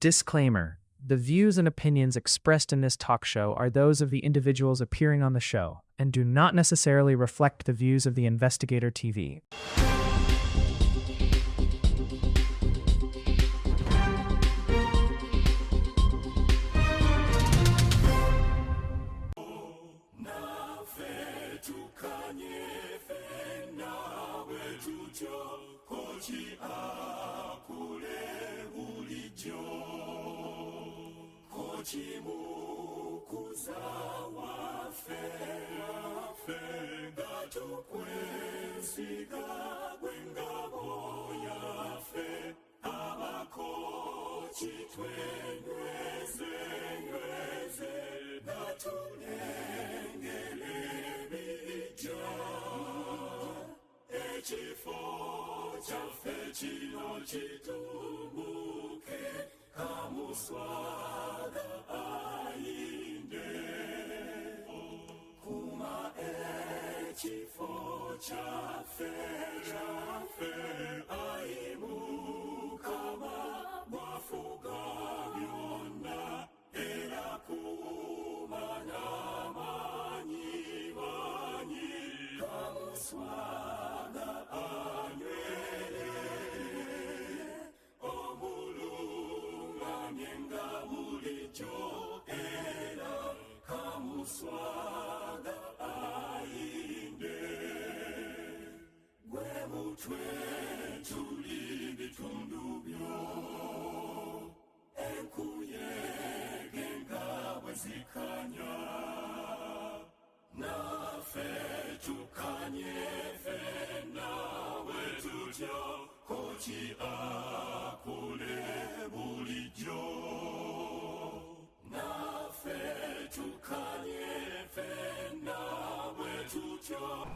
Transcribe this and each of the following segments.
Disclaimer: the views and opinions expressed in this talk show are those of the individuals appearing on the show and do not necessarily reflect the views of the Investigator TV.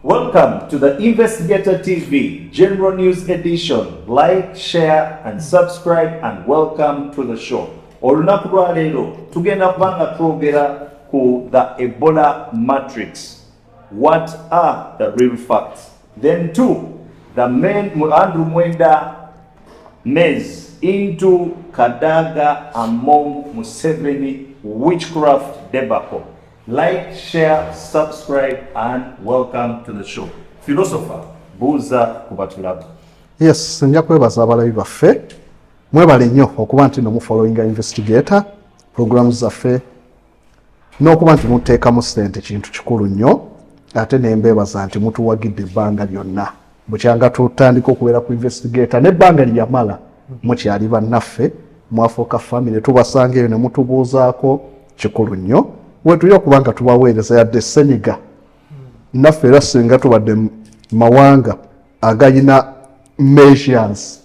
Welcome to the Investigator TV General News Edition. Like, share and subscribe and welcome to the show. Olunaku lwa leero tugenda kubanga twogera ku the Ebola matrix. What are the real facts? Then two, the men Andrew Mwenda maze into Kadaga-Among Museveni witchcraft debacle. Like, share, subscribe, and welcome to the show. Philosopher, buuza kubatulaba. Yes, nja kwebaza abalabi baffe. Mwebale nnyo okuba nti mufollowinga Investigator, programs zaffe, n'okuba nti muteekamu ssente kintu kikulu nnyo, ate ne mbeebaza nti mutuwagidde ebbanga lyonna. Bukyanga tutandika okubeera ku Investigator, n'ebbanga lyamala mukyali bannaffe, mwafuuka family, tubasanga eyo ne mutubuuzaako kikulu nnyo. Wetulya kubanga tubaweereza yadde Senyiga naffe era singa tubadde mawanga agayina measures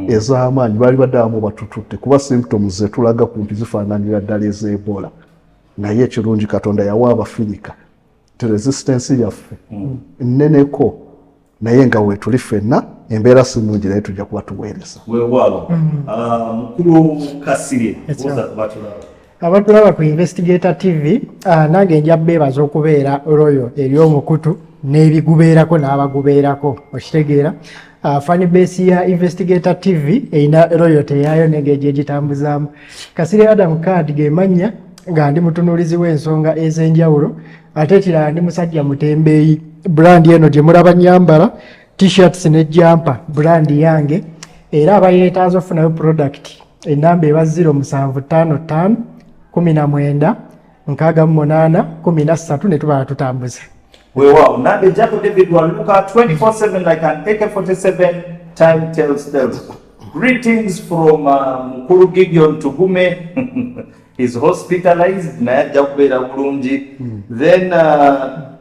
ez'amaanyi baali baddamu batututte kuba symptoms zetulaga kumpi zifaananira ddala eza Ebola, naye ekirungi Katonda yawa Abafirika ti resistance yaffe nneneko, naye nga weetuli ffenna embeera si nnungi naye tujja kuba tuweereza. Weewaawo mukulu Kasirye buuza kubatulaba. Abatulaba ku Investigator TV, nange nja beebaza okubeera royo eri omukutu n'ebigubeerako n'abagubeerako okitegeera. Fan base ya Investigator TV erina royo yaayo n'engeri egitambuzaamu. Kasirye Adam Card ge mannya nga ndi mutunuulizi w'ensonga ez'enjawulo, ate ekirala ndi musajja mutembeeyi. Brand eno gye mulaba nyambala t-shirts ne jumper brand yange, era abayeetaaza okufunayo product ennamba eba 0755 19 68 13 ne tubala tutambuze. Weewaawo, nange Jacob David Waluka 24/7 like an AK-47, time tells tales. Greetings from Mukulu Gideon Tugume. He's hospitalized naye ajja kubeera bulungi. Then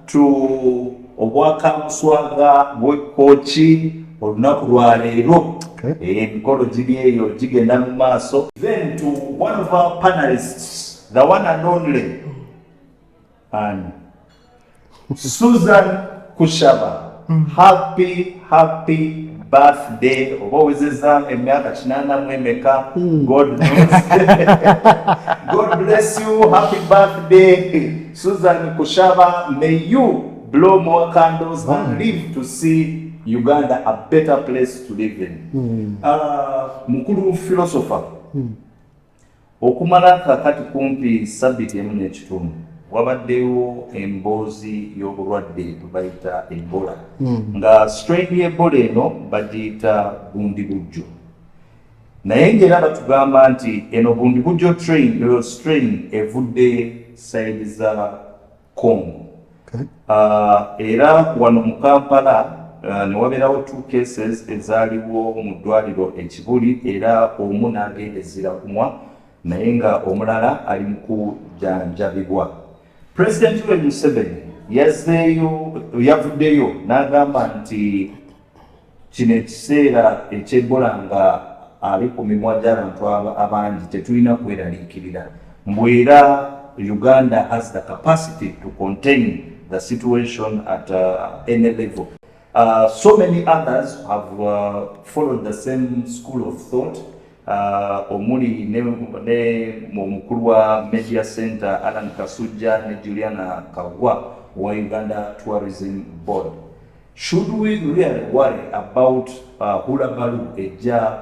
to Obwaka Muswaga Bwekoki olunaku lwa leero emikolo giri eyo gigenda mu maaso. Then to one of our panelists, the one and only and Susan Kushaba. Happy birthday. Obowezeza emyaka 84 God bless. God bless you. Happy birthday, Susan Kushaba. May you blow more candles and live to see Uganda a better place to live in. Mukulu philosopher. Okumala kakati kumpi sabiti emu n'ekitundu wabaddewo emboozi y'obulwadde tubayita Ebola nga strain y'Ebola eno bagiyita bundibujjo. Naye ng'era batugamba nti eno bundibujjo strain evudde sayidi za Congo. Era wano mu Kampala ne wabeerawo 2 cases ezaaliwo mu ddwaliro Ekibuli era omu n'agenda ezirakumwa naye nga omulala ali mu kujjanjabibwa. President Yoweri Museveni yavuddeyo n'agamba nti kino ekiseera eky'Ebola nga ali ku mimwa gy'abantu abangi tetulina kweraliikirira. Mbwera Uganda has the capacity to contain the situation at any level. So many others have followed the same school of thought. Omuli ne mukulu wa Media Center Alan Kasujja ne Juliana Kagwa wa Uganda Tourism Board. Should we really worry about hulabalu eja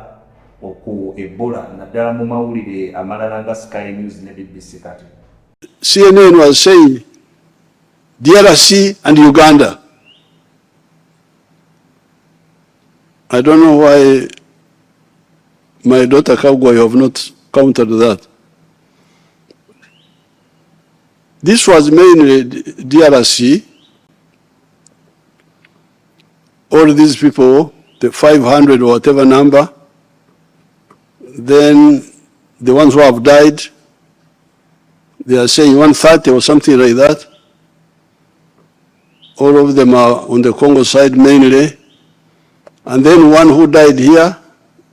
oku Ebola naddala mu mawulire amalala nga Sky News ne BBC kati? CNN was saying DRC and Uganda. I don't know why my daughter Kagwa have not countered that. This was mainly DRC. All these people, the 500 or whatever number, then the ones who have died, they are saying 130 or something like that. All of them are on the Congo side mainly. And then one who died here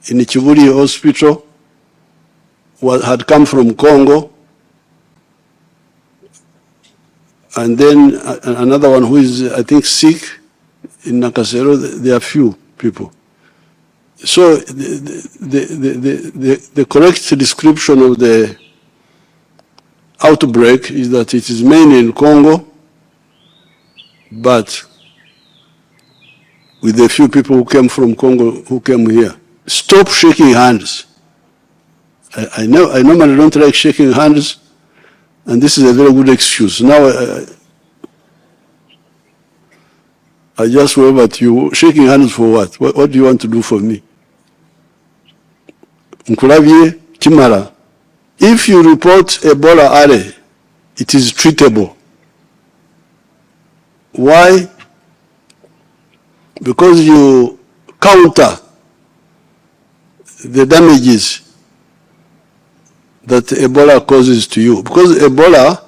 in the Chivuli hospital had come from Congo. And then another one who is, I think, sick in Nakasero. There are few people. So the correct description of the outbreak is that it is mainly in Congo, but with a few people who came from Congo who came here. Stop shaking hands. I normally don't like shaking hands, and this is a very good excuse. Now I just wave at you. Shaking hands for what? What do you want to do for me? Nkulavye Kimara. If you report Ebola are, it is treatable. Why? Because you counter the damages that Ebola causes to you. Because Ebola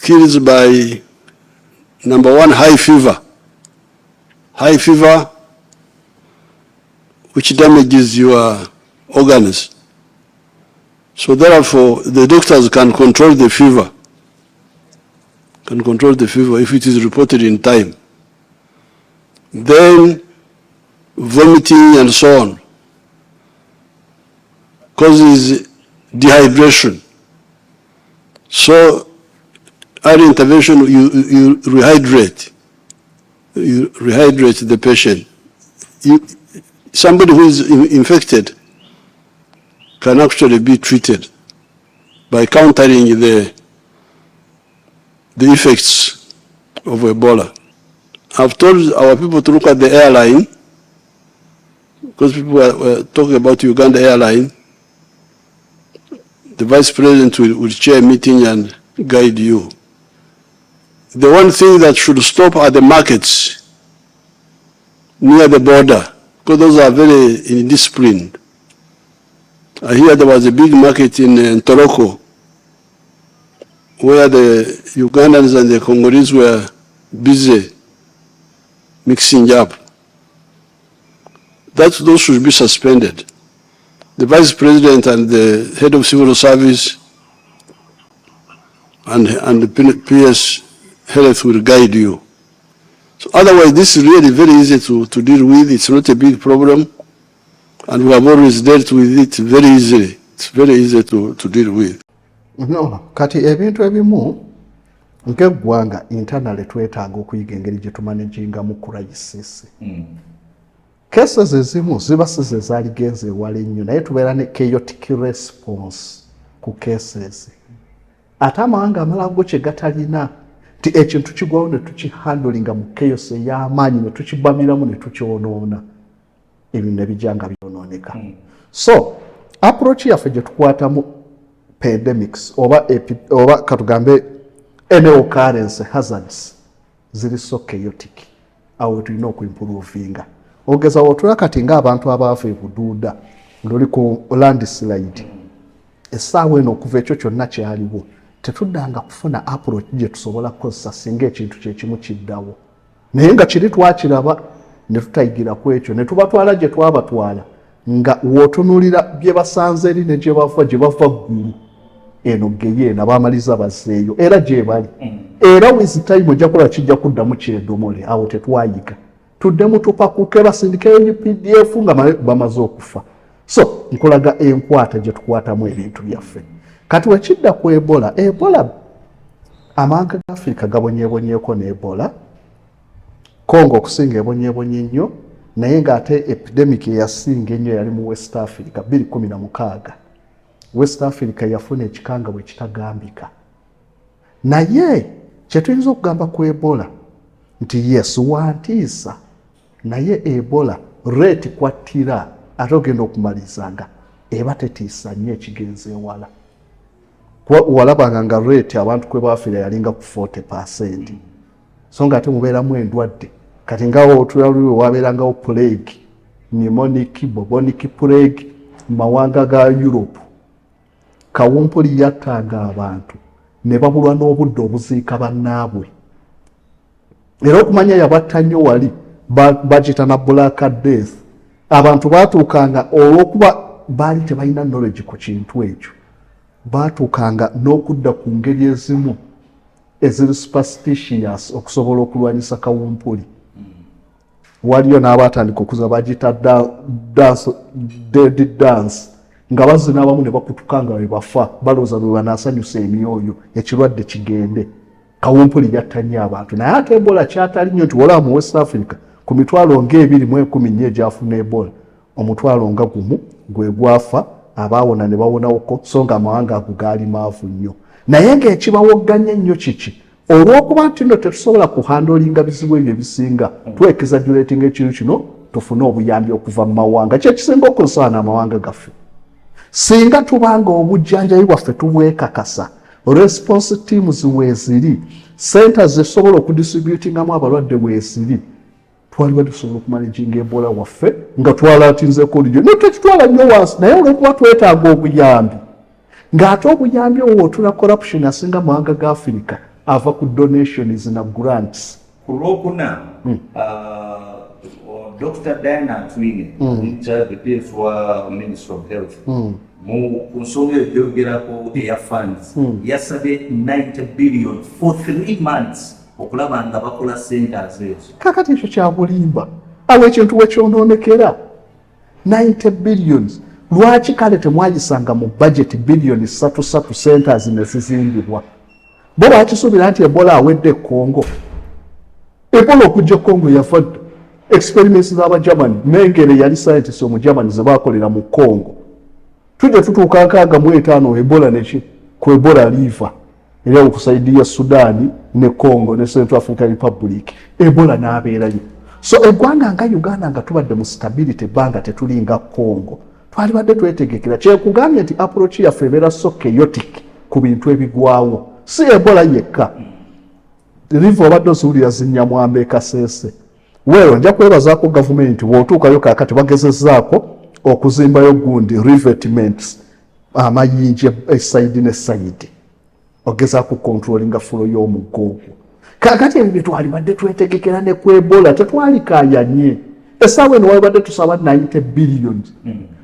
kills by, number one, high fever. High fever, which damages your organs. So therefore, the doctors can control the fever. Can control the fever if it is reported in time. Then vomiting and so on causes dehydration. So early intervention, you rehydrate. You rehydrate the patient. Somebody who is infected can actually be treated by countering the effects of Ebola. I've told our people to look at the airline, because people were talking about Uganda airline. The vice president will chair a meeting and guide you. The one thing that should stop are the markets near the border, because those are very indisciplined. I hear there was a big market in Toroko where the Ugandans and the Congolese were busy mixing up. Those should be suspended. The vice president and the head of civil service and the PS health will guide you. So otherwise, this is really very easy to deal with. It's not a big problem, and we have always dealt with it very easily. It's very easy to deal with. No, kati ebintu ebimu nk'eggwanga internally twetaaga okuyiga engeri gye tumanaginga mu crisis. Cases ezimu ziba si ze zaaligenze ewala ennyo naye tubeera ne chaotic response ku cases ate amawanga amalago kye gatalina ti ekintu kigwawo ne tukihandolinga mu chaos ey'amaanyi ne tukibamiramu ne tukyonoona ebintu ne bijja nga byonooneka. So approach yaffe gye tukwatamu pandemics oba katugambe any occurrence hazards ziri so chaotic awo tulina okuimprovinga. Ogeza otula kati ng'abantu abaafa ebuduuda ng'oli ku landslide essaawa eno okuva ekyo kyonna kyaliwo tetuddanga kufuna approach gye tusobola kukozesa singa ekintu kyekimu kiddawo naye nga kiri twakiraba ne tutayigira ku ekyo ne tubatwala gye twabatwala nga wootunuulira bye basanze eri ne gye bava ggulu eno geyeena baamaliza bazzeeyo era gye bali era with time ojja kulaba kijja kuddamu kyedomole awo tetwayiga tuddemu tupakuke basindikeyo pdf nga bamaze okufa. So nkulaga enkwata gye tukwatamu ebintu byaffe. Kati wekidda ku Ebola amawanga ga Africa gabonyeebonyeeko ne Ebola, Congo okusinga ebonyeebonye nnyo naye ng'ate epidemic eyasinga ennyo yali mu West Africa 2016. West Africa yafuna ekikanga bwe kitagambika. Naye kye tuyinza okugamba ku Ebola nti yes wantiisa naye Ebola rate kwattira ate ogenda okumalizanga eba tetiisa nnyo ekigenze ewala. Walabanga nga rate abantu kwe baafiira yalinga ku 40%. So nga ate mubeeramu endwadde kati ngawo otulaliwe wabeerangawo plague, pneumonic, bubonic plague mu mawanga ga Europe. Kawumpuli yattanga abantu ne babulwa n'obudde obuziika bannaabwe. Era okumanya yabatta nnyo wali bagita na black death. Abantu baatuukanga olw'okuba baali tebalina knowledge ku kintu ekyo baatuukanga n'okudda ku ngeri ezimu eziri superstitious okusobola okulwanyisa kawumpuli. Waliyo n'abatandika okuza bagita dead dance nga bazina abamu ne bakutukanga we bafa balowooza lwe banaasanyusa emyoyo ekirwadde kigende. Kawumpuli yatta nnyo abantu naye ate Ebola kyatali nnyo nti wolaba mu West Africa ku mitwalo nga 2014 egyafuna Ebola omutwalo nga gumu gwe gwafa abaawona ne bawonawoko so nga amawanga ago gaali maavu nnyo. Naye ng'ekibawogganya ennyo kiki olw'okuba nti nno tetusobola kuhandolinga bizibu ebyo ebisinga twekizajulatinga ekintu kino tufune obuyambi okuva mu mawanga kyekisinga okusaana amawanga gaffe. Singa tubanga obujjanjabi bwaffe tubwekakasa response teams weeziri centers esobola okudistributingamu abalwadde weeziri twaliba tusobola okumanaginga Ebola waffe nga twalatinzeko olijjo netekitwala nnyo wansi naye olw'okuba twetaaga obuyambi ng'ate obuyambi obwo otula corruption asinga amawanga ga Africa ava ku donations na grants. Ku Lwokuna Dr. Diana Twine the wa Minister of Health mu nsonga ebyogerako eya funds yasabye 90 billion for 3 months okulaba nga bakola centers ezo. Kakati ekyo kyabulimba awo ekintu wekyonoonekera 90 billions lwaki kale temwagisanga mu budget billioni 3 centers nezizimbibwa bo bakisuubira nti Ebola awedde Congo. Ebola okujja Congo yafa experiments z'Abagermany Mengele yali scientist omu Germany ze baakolera mu Congo. Tujja tutuuka 65 Ebola neki ku Ebola liva era okusaidia Sudan ne Congo ne Central African Republic Ebola n'abeerayo. So eggwanga nga Uganda nga tubadde mu stability banga tetulinga Congo twalibadde twetegekera kyekugambye nti approach yaffe ebeera so chaotic ku bintu ebigwawo si Ebola yekka. Liva obadde osuulira zinnyamu Kasese weero nja kwebazaako gavumenti bw'otuukayo kaakati bagezezzaako okuzimbayo gundi revetments amayinja esaidi ne saidi ogezaako controllinga fulo y'omuggo ogwo. Kaakati ebyo twalibadde twetegekera ne ku Ebola tetwalikaayanye essaawa eno walibadde tusaba 90 billions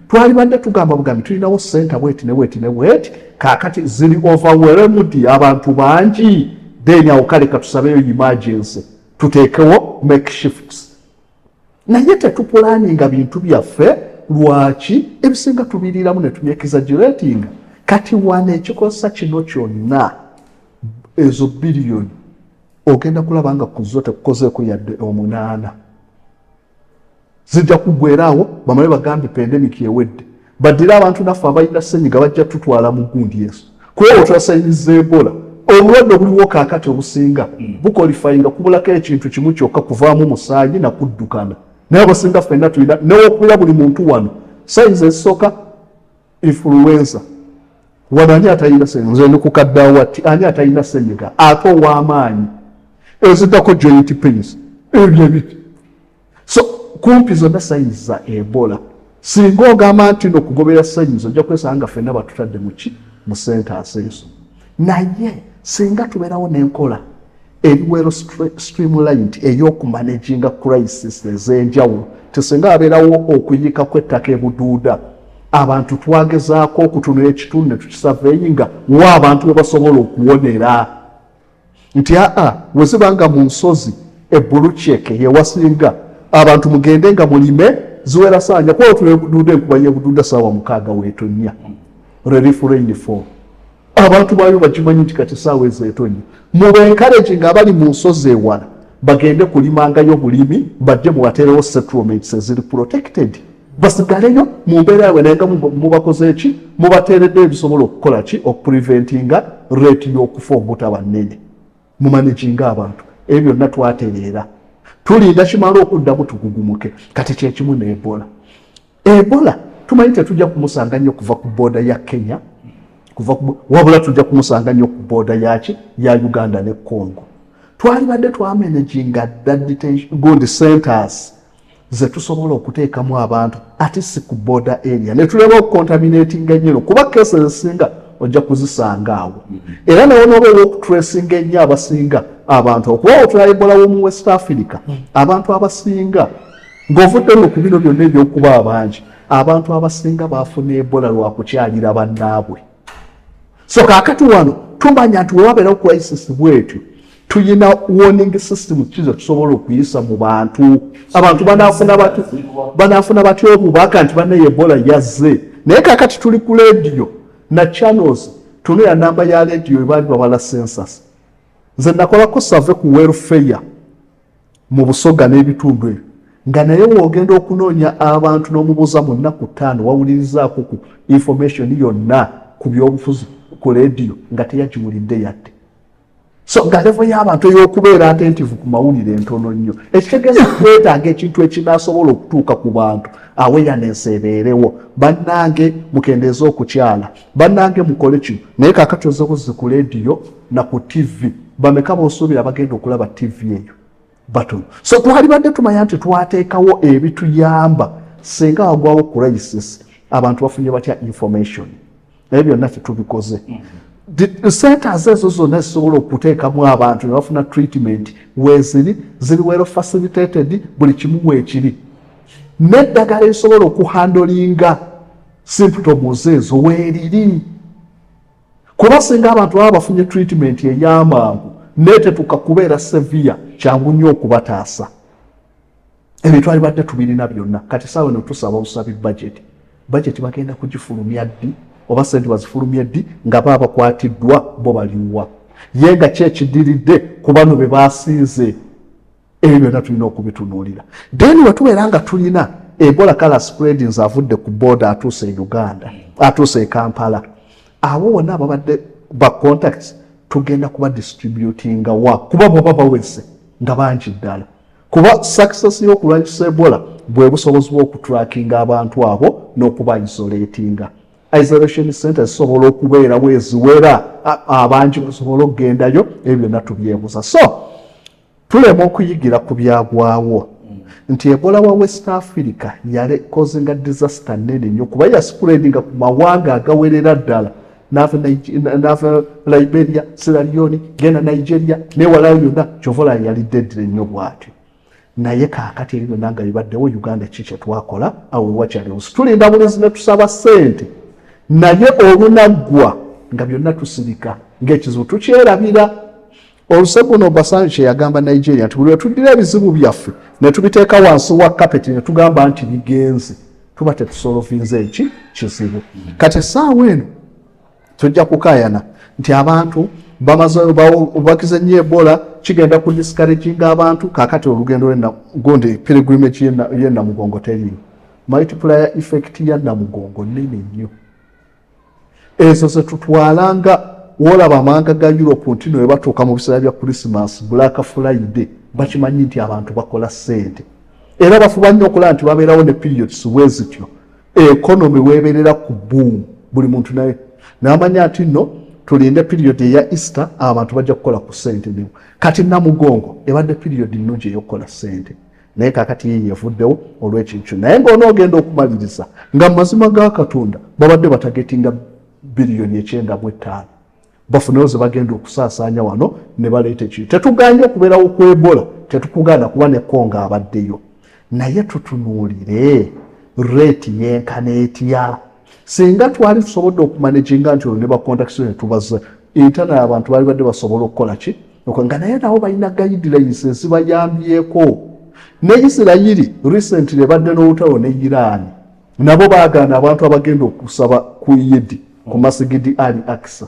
twalibadde tugamba bugambi tulinawo center bweti ne bweti ne bweti kaakati ziri overwhelmed abantu bangi then awo kale katusabeyo emergency tuteekewo makeshifts naye tetupulaninga bintu byaffe. Lwaki ebisinga tubiriramu ne tubyekizagiratinga kati wane ekikosa kino kyonna ezo biliyoni ogenda kulaba nga kuzo tekukozeeko yadde 8 zijja kugwerawo bamale bagambe pandemic ewedde badira abantu naffe abalina ssenyiga bajja tutwala mu gundi yesu kuba otwasayiniza Ebola obulwadde obuliwo kaakati obusinga bukolifayinga kubulako ekintu kimu kyokka kuvaamu musaayi na kuddukana naye abasinga ffenna tulina newokubira buli muntu wano sayinza ezisooka influenza wano ani atalina ssenyiga nze ndikukaddawo ati ani atalina ssenyiga ate ow'amaanyi eziddako joint pains ebyo ebiti so kumpi zonna sayinzi za Ebola singa ogamba nti nokugobera sayinzi ojja kwesanga nga ffenna batutadde muki mu centers ezo naye singa tubeerawo n'enkola eriwero streamlined ey'okumanaginga crisis ez'enjawulo tesinga abeerawo okuyika kw'ettaka ebuduuda abantu twagezaako okutunula ekitundu ne tukisaveeyinga wa abantu we basobola okuwonera nti we zibanga mu nsozi ebbulukyeke yewasinga abantu mugende nga mulime ziwera saanya kuba otula ebuduuda enkuba y'ebuduuda saawa 6 weetonnya relief rainfall abantu bayo bakimanyi nti kati saawa ezo etonnya mubencourage nga abali mu nsozi ewala bagende kulimangayo bulimi bajje mubateerewo settlements eziri protected basigaleyo mu mbeera yaabwe naye nga mubakoze eki mubateeredde ebisobola okukola ki okupreventinga rate y'okufa obutaba nnene mumanaginga abantu ebyo byonna twatereera tulinda kimala okuddamu tugugumuke kati kyekimu ne Ebola tumanyi tetujja kumusanga nnyo kuva ku booda ya Kenya wabula tujja kumusanga nnyo ku booda yaki ya Uganda ne Congo twalibadde twamanaginga good centers zetusobola okuteekamu abantu ate si ku border area ne tuleba okucontaminatinga nnyo kuba cases ezisinga ojja kuzisanga awo era nawo n'oba okutracinga ennyo abasinga abantu okuba otula Ebola w'omu West Africa abantu abasinga ng'ovudde nno ku bino byonna ebyokuba abangi abantu abasinga baafuna Ebola lwakukyalira bannaabwe so kaakati wano tumanya nti wewabeerawo crisis bwetyo tuyina warning system kizo tusobola okuyisa mu bantu abantu banaafuna batya obubaka nti banne Ebola yazze naye kaakati tuli ku radio na channels tunula namba ya radio ebaali babala census nze nakolako survey ku welfare mu Busoga n'ebitundu ebyo nga naye woogenda okunoonya abantu n'omubuuza mu nnaku 5 wawulirizaako ku information yonna ku byobufuzi ku radio nga teyagiwulidde yadde so nga levo y'abantu ey'okubeera attentive ku mawulire entono nnyo ekitegeeza kwetaaga ekintu ekinaasobola okutuuka ku bantu awareness ebeerewo bannange mukendeeza okukyala bannange mukole kino naye kaakati ozebuzi ku radio na ku TV bameka boosuubira bagenda okulaba TV eyo batono so twalibadde tumanya nti twateekawo ebituyamba singa wagwawo crisis abantu bafunye batya information naye byonna tetubikoze centers ezo zonna zisobola okuteekamu abantu ne bafuna treatment weeziri ziri well facilitated buli kimu weekiri n'eddagala erisobola okuhandolinga symptoms ezo weeriri kuba singa abantu baba bafunye treatment ey'amangu neetetuka kubeera severe kyangu nnyo okubataasa ebyo twalibadde tubirina byonna kati saawa ne tusaba obusabi budget bagenda kugifulumya ddi oba sente bazifulumye ddi nga baba bakwatiddwa bo baliwa ye nga kyekidiridde ku bano be basinze ebyo byonna tulina okubitunuulira then wetubeera nga tulina Ebola kala spreadings avudde ku border atuuse e Uganda atuuse e Kampala abo wonna ababadde ba contacts tugenda kuba distributinga wa kuba baba bawese nga bangi ddala kuba success y'okulwanyisa Ebola bwe busobozi bw'okutrackinga abantu abo n'okuba isolatinga isolation centers zisobola okubeerawo eziwera abangi basobola okugendayo ebyo byonna tubyebuza so tulema okuyigira ku byagwawo nti Ebola wa West Africa yalekozinga disaster nnene nnyo kuba yaspreadinga ku mawanga agawerera ddala n'ava Liberia, Sierra Leone, genda Nigeria newalayo yonna kyovola yalidde ddira nnyo bw'atyo naye kaakati ebyo byonna nga bibaddewo Uganda ki kye twakola awo wakyaliwo tulinda bulinzi ne tusaba ssente naye olunaggwa nga byonna tusirika ng'ekizibu tukyerabira oluseguno Obasanjo kye yagamba Nigeria nti buli wetuddira ebizibu byaffe ne tubiteeka wansi wa kapeti ne tugamba nti bigenze tuba tetusolovinze eki kizibu kati essaawa eno tujja kukaayana nti abantu bamaze bakize nnyo Ebola kigenda ku discouraginga abantu kaakati olugendo gundi pilgrimage y'ennamugongo teriyo multiplier effect ya Namugongo nene nnyo. Ezo ze tutwalanga wolaba amanga ga Europe ntino we batuuka mu biseera bya Christmas, Black Friday, bakimanyi nti abantu bakola ssente. Era bafuba nnyo okulaba nti babeerawo ne periods wezityo. Economy weeberera ku boom, buli muntu naye. N'amanya nti nno tulinde period ya Easter abantu bajja kukola ku ssente niwo. Kati Namugongo ebadde period nnungi ey'okukola ssente. Naye kakati ye yavuddewo olw'ekintu. Naye ng'onoogenda okumaliriza nga mu mazima ga Katonda babadde batagetinga biliyoni 9.5. Bafunewo ze bagenda okusaasaanya wano ne baleeta ekintu. Tetuganye okubeerawo ku Ebola, tetukugaana kuba ne Konga abaddeyo. Naye tutunuulire rate yenkana etya. Singa twali tusobodde okumanaginga nti olwo ne bakontakisi ne tubaza intana abantu bali badde basobola okukola ki nga naye nabo balina guidelines ezibayambyeko. Ne Isirayiri recently badde n'olutalo ne Iran nabo baagaana abantu abagenda okusaba ku Yidi ku Masigidi Ali Aqsa.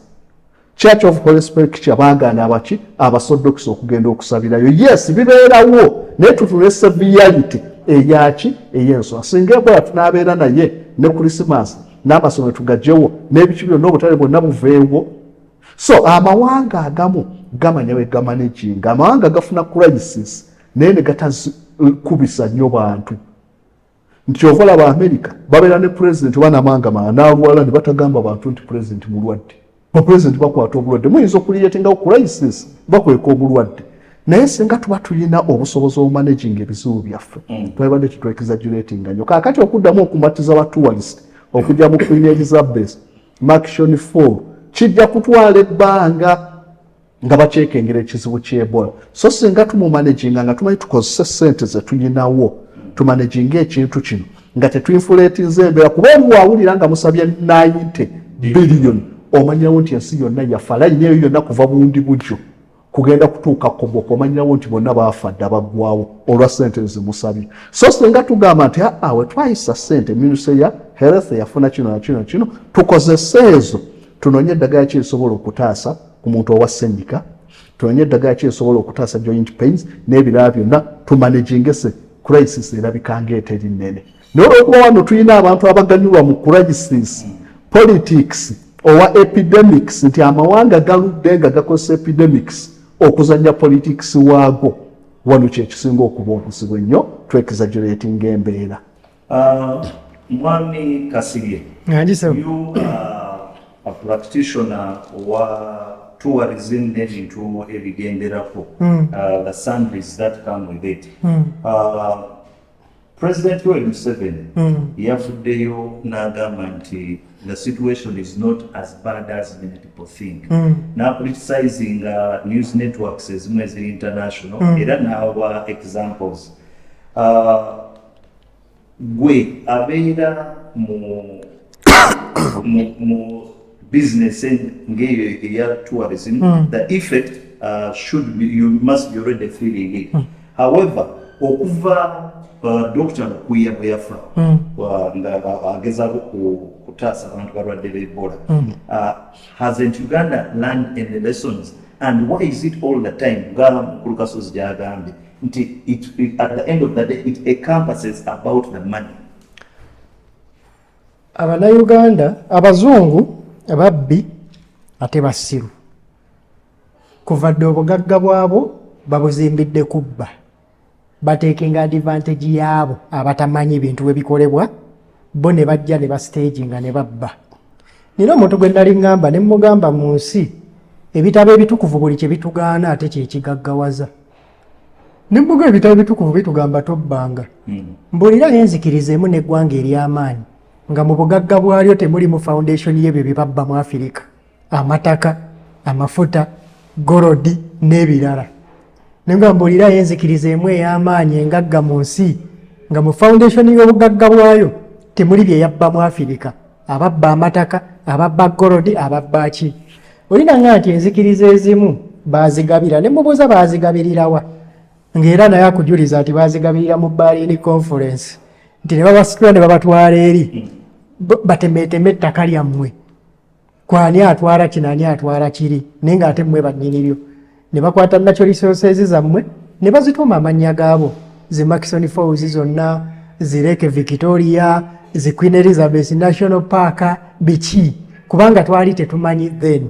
Church of Holy Spirit baagaana abaki abasoddokisi okugenda okusabirayo. Yes, bibeerawo naye tutule severity eyaki ey'ensonga. Singa Ebola tunaabeera naye ne Christmas n'amasomero tugagyewo n'ebiki byonna obutale bwonna buveewo. So amawanga agamu gamanya bwe gamanaginga. Amawanga gafuna crisis naye ne gatazikubisa nnyo bantu. Nti ovalaba America babeera ne president banamanga n'alwala ne batagamba abantu nti president mulwadde. Ba president bakwata obulwadde muyinza okuliyetengawo crisis bakweka obulwadde. Naye singa tuba tulina obusobozi obumanaginga ebizibu byaffe twebadde tutwexaggeratinga nnyo. Kaakati okuddamu okumatiza ba tourist okujja mu Queen Elizabeth Makishoni 4 kijja kutwala ebbanga nga bakyekengera ekizibu ky'Ebola. So singa tumumanaginga nga tumanyi tukozesa ssente ze tulinawo tumanaginga ekintu kino nga tetuinfulatinze embeera kuba wawulira nga musabye 90 billion omanyirawo nti ensi yonna yafa layini eyo yonna kuva bundi bujjo kugenda kutuuka Koboko omanyirawo nti bonna baafadde abaggwawo olwa ssente zimusabye. So singa tugamba nti we twayisa ssente ministry ya health yafuna kino na kino tukozese ezo tunoonye eddagala ki lisobola okutaasa ku muntu owa ssenyiga, tunoonye eddagala ki lisobola okutaasa joint pains n'ebirala byonna tumanagingese crisis erabika ng'eteri nnene. Naye olw'okuba wano tulina abantu abaganyulwa mu crisis politics owa epidemics nti amawanga galudde nga gakozesa epidemics okuzanya politics waago wano kyekisinga okuba obuzibu ennyo twexaggeratinga embeera. Mwami Kasirye, you are a practitioner wa tourism n'ebintu ebigenderako, the sundries that come with it. President Museveni yavuddeyo n'agamba nti the situation is not as bad as many people think. Now criticizing news networks ezimu eziri international era n'awa examples. Gwe abeera mu business ngeyo eya tourism, the effect should be, you must be already feeling it. However, okuva Dr. Kuya bwe yafa nga agezaako kutaasa abantu balwadde b'Ebola, hasn't Uganda learned any lessons, and why is it all the time nga Mukulu Kasozi gy'agambye nti at the end of the day it encompasses about the money? Abannayuganda abazungu ababbi ate basiru kuva dde obugagga bwabo babuzimbidde kubba, bateekenga advantage yaabo abatamanyi bintu bwe bikolebwa bo ne bajja ne bastaginga ne babba. Nina omuntu gwe nali ngamba ne mugamba mu nsi ebitabo ebitukuvu buli kye bitugaana ate kye kigaggawaza. Ne mbuga ebitabo ebitukuvu bitugamba tobbanga. Mbulira enzikirizeemu n'eggwanga ery'amaanyi nga mu bugagga bwalyo temuli mu foundation y'ebyo bye babba mu Afirika, amataka, amafuta, gorodi n'ebirala. Nenga mbulira enzikirizeemu ey'amaanyi engagga mu nsi nga mu foundation y'obugagga bwayo temuli bye yabba mu Afirika, ababba amataka, ababba gorodi, ababba ki. Olina nga nti enzikiriza ezimu baazigabira ne mubuuza baazigabirirawa, ng'era naye akujuliza nti baazigabirira mu Berlin conference nti ne babasitula ne babatwala eri batemeeteme ettaka lyammwe, kwani atwala kino ani atwala kiri, naye ng'ate mmwe bannyiniryo. Ne bakwata natural resources zammwe ne bazituuma amannya gaabo, zi Maxon Falls zonna, zireke Victoria, zi Queen Elizabeth National Park, biki kubanga twali tetumanyi then.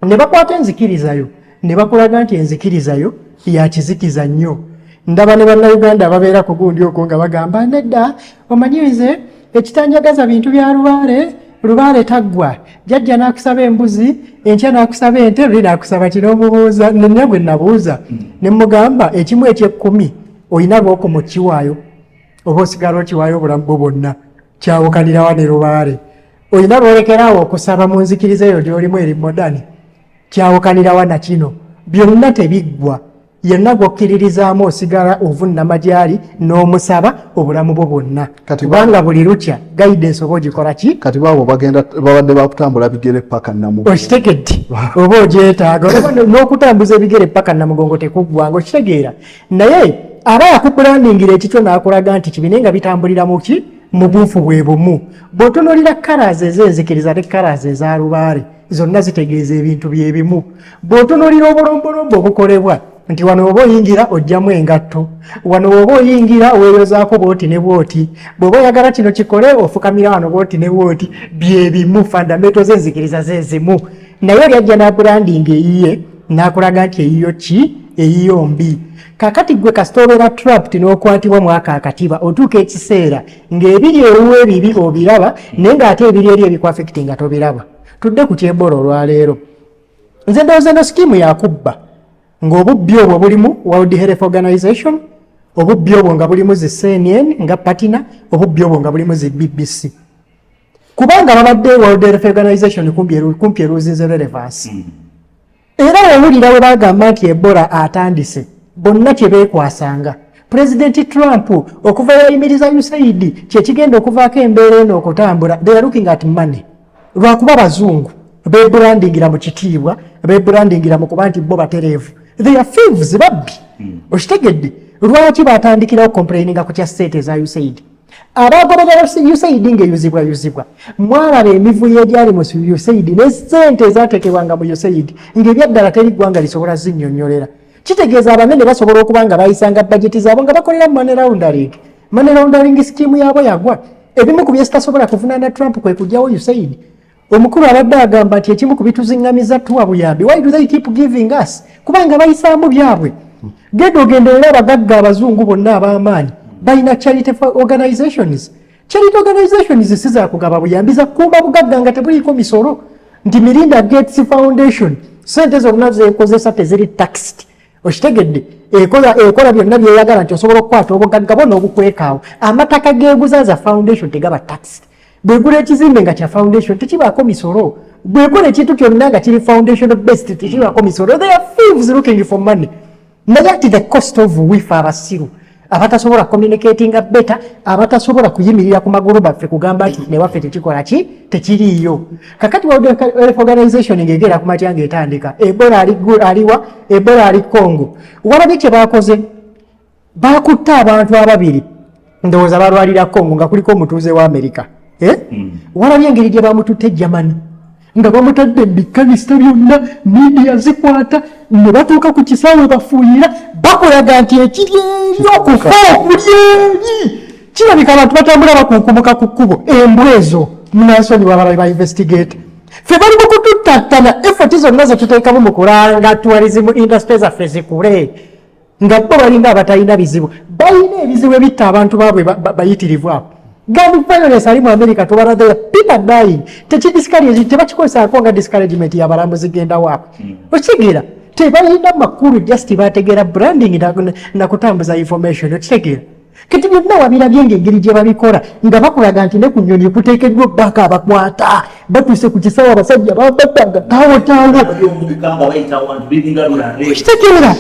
Ne bakwata enzikirizayo ne bakulaga nti enzikirizayo ya kizikiza nnyo. Ndaba ne bannayuganda ababeera ku gundi okwo nga bagamba nedda omanyize ekitanjagaza bintu bya lubaale taggwa jjajja n'akusaba embuzi enkya n'akusaba ente luli n'akusaba kino omubuuza nenne gwe nabuuza ne mugamba ekimu eky'ekkumi olina bwoko mu kiwaayo oba osigala okiwaayo obulamu bwo bwonna kyawukanirawa ne lubaale olina lwolekeraawo okusaba mu nzikiriza eyo gy'olimu eri modani kyawukanirawa na kino byonna tebiggwa yenna gwokkiririzaamu osigala ovunnama gyali n'omusaba obulamu bwo bwonna kubanga buli lukya guidance oba ogikola ki kati baabo babadde bakutambula bigere paka namugongo okitegedde oba ogyetaaga n'okutambuza ebigere paka namugongo tekuggwanga okitegeera naye aba yakukulandingira ekikyo n'akulaga nti kibine nga bitambulira mu ki mu buufu bwe bumu bw'otunuulira kalazi ez'enzikiriza ne kalazi eza lubaale zonna zitegeeza ebintu bye bimu bw'otunuulira obulombolombo obukolebwa nti wano oba oyingira ojjamu engatto wano oba oyingira weeyozaako bwoti ne bwoti bw'oba oyagala kino kikole ofukamira wano bwoti ne bwoti bye bimu fundamental z'enzikiriza zezimu naye lyajja n'abrandinga eyiye n'akulaga nti eyiyo ki eyiyo mbi kakati gwe kasita obeera trapped n'okwatibwa mwaka akatiba otuuka ekiseera ng'ebiri ewuwo ebibi obiraba naye ng'ate ebiri eri ebikwafekiti nga tobiraba tudde ku kyebola olwaleero nze ndowooza eno skimu yakubba ng'obubbi obwo bulimu World Health Organization obubbi obwo nga bulimu zi CNN nga patina obubbi obwo nga bulimu zi BBC kubanga babadde World Health Organization kumpi eruzinze relevance era wewulira we bagamba nti Ebola atandise bonna kye beekwasanga President Trump okuva yayimiriza USAID kyekigenda okuvaako embeera eno okutambula they are looking at money lwakuba bazungu beebrandingira mu kitiibwa beebrandingira mu kuba nti bo batereevu they are thieves babbi okitegedde lwaki batandikirawo complaininga ku kya state eza USAID abagoberera USAID ng'eyuzibwa mwalaba emivuyo egyali mu USAID ne ssente ezaateekebwanga mu USAID ng'ebyaddala teri ggwanga lisobola zinnyonnyolera kitegeeza abanene basobola okuba nga bayisanga bajeti zaabwe nga bakolera mu money laundering scheme yaabwe yagwa ebimu ku byesitasobola kuvunaana Trump kwe kujjawo USAID omukulu abadde agamba nti ekimu ku bituziŋŋamiza tuwa buyambi why do they keep giving us kubanga bayisaamu byabwe genda ogenderera abagagga abazungu bonna ab'amaanyi balina charity organizations si zakugaba buyambi zakuuma bugagga nga tebuliiko misolo nti Melinda Gates Foundation sente zonna zekozesa teziri taxed okitegedde ekola byonna byeyagala nti osobola okukwata obugagga bonna obukwekaawo amataka geeguzaza foundation tegaba taxed bwegula ekizimbe nga kya foundation tekibaako misolo bwekola ekintu kyonna nga kiri foundation based tekibaako misolo they are thieves looking for money naye ati the cost of wife abasiru abatasobola communicatinga better abatasobola kuyimirira ku magulu baffe kugamba nti newaffe tekikola ki tekiriiyo kakati World Health Organization ngegera ku matya ng'etandika Ebola aliwa Ebola ali Congo walabye kye baakoze bakutte abantu ababiri ndowooza balwalira Congo nga kuliko omutuuze wa America walabye engeri gye bamututte Germany nga bamutadde bikanisita byonna media zikwata ne batuuka ku kisaawe bafuuyira bakolaga nti ekiri okufa okulyeri kirabika abantu batambula bakunkumuka ku kkubo embwezo munansoni babala ba investigate ffe bali mu kututtattana effort zonna ze tuteekamu mu kulanga tourism industry zaffe zikule nga bo balinga abatalina bizibu balina ebizibu ebitta abantu baabwe bayitirivu abo Gun violence ali mu America tubala there people dying tekidiscourage tebakikosaako nga discouragement y'abalambuzi genda waapa okitegera tebalina makulu just bategera branding na kutambuza information okitegera kati byonna wabirabye ng'engeri gye babikola nga bakulaga nti ne ku nnyonyi kuteekeddwa bbaka abakwata batuuse ku kisaawe abasajja babaddanga taawotaawo okitegera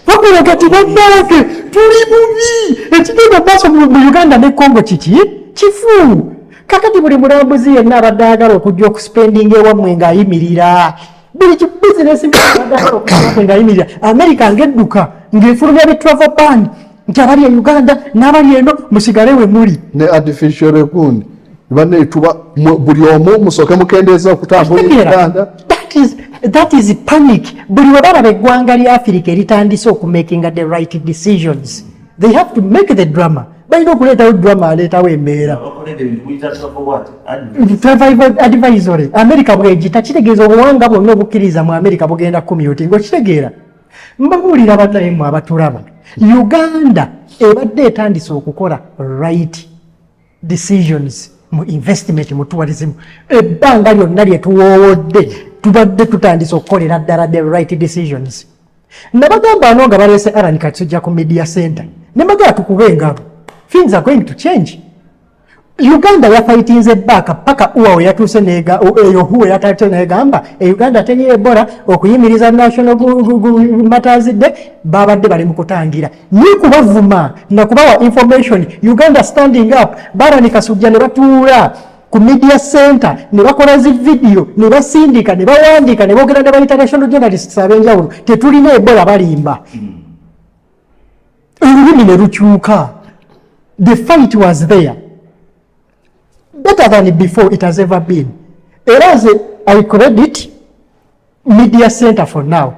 bakulaga ti bannange tuli bubi ekigenda maaso mu Uganda ne Congo kiki kifu kakati buli mulambuzi yenna abadde ayagala okujja okuspendinga ewammwe ng'ayimirira buli kibizinesi abadde ayagala okujja ng'ayimirira America ng'edduka ng'efulumya bi travel ban nti abali e Uganda n'abali eno musigale we muli ne artificial raccoon banne tuba buli omu musooke mukendeeza okutambula Uganda that is panic buli we balaba eggwanga lya Africa eritandise okumakinga the right decisions they have to make the drama balina okuleetawo drama aleetawo embeera advisory America bwegita kitegeeza obuwanga bwonna obukkiriza mu America bugenda kumyuti ng'okitegeera mbabuulira bannayemu abatulaba Uganda ebadde etandise okukola right decisions mu investment mu tourism ebbanga lyonna lye tuwoowodde tubadde tutandise okukolera ddala the right decisions nabagamba ano nga baleese Alan Katsujja ku media center ne bagala tukube engabo things are going to change. Uganda yafightinze back paka uwa yatuse nega eyo huwe yatate negamba Uganda tenye Ebola okuyimiriza national matters de babadde bali mukutangira ni kubavuma na kubawa information Uganda standing up bara nikasujja ne batuula ku media center ne bakola zi video ne basindika ne bawandika ne bogera ne international journalists abenjawulo tetulina Ebola balimba olulimi ne lukyuka. The fight was there better than before it has ever been. As I credit media center for now.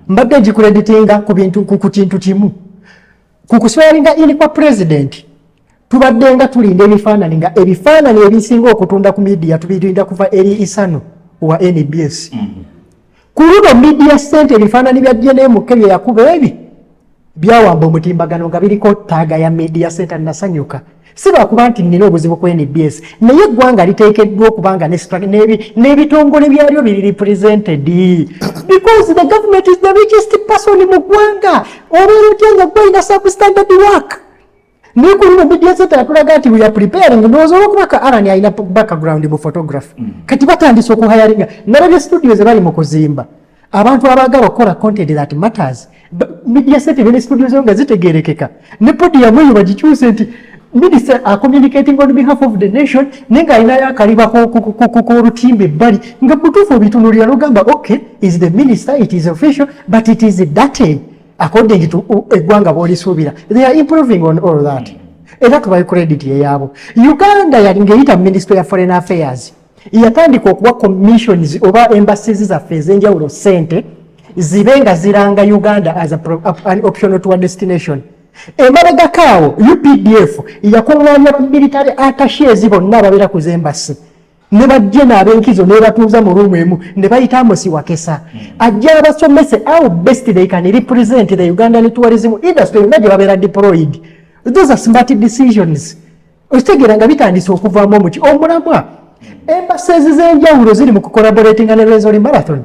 Mbadde gicreditinga ku kintu kimu. Kukuswalinga ili kwa president. Tubadde nga tulinda ebifaananyi nga ebifaananyi ebisinga okutunda ku media tubirinda kuva eri Isano wa NBS. Kuruno media center ebifaananyi bya JNM kebye yakuba ebi byawamba omutimbagano nga biriko taaga ya media center nasanyuka. Siba kuba nti nina obuzibu ku NBS naye eggwanga liteekeddwa okubanga n'ebitongole byalyo biri represented because the government is the richest person mu ggwanga obeera otya nga gwalina substandard work nekuli mu media center atulaga nti we are preparing ndowooza olwokubaka Alan alina background mu photography kati batandise okuhayalinga nalabye studios bali mu kuzimba abantu abaagala okukola content that matters media center ne studios nga zitegeerekeka ne podium eyo bagikyuse nti Minister are communicating on behalf of the nation nenga ina ya kaliba ko rutimbe bali nga butufu bitunulira lugamba okay is the minister it is official but it is dirty according to egwanga boli subira they are improving on all that era tubaye credit yabo Uganda yalingeita ministry of foreign affairs yatandika okuwa commissions oba embassies za affairs enjawulo sente zibenga ziranga Uganda as an option to a destination. Emabega kawo UPDF yakungaanya military attaches bonna ababeera ku zembasi ne bajje n'abenkizo ne batuuza mu rumu emu ne bayita Amosi Wakesa ajja abasomese how best they can represent the Ugandan tourism industry nga gye babeera deployed. Those are smart decisions. Ositegeera nga bitandise okuvaamu omuki omulamwa embassies z'enjawulo ziri mu collaborating ne Rwenzori Marathon.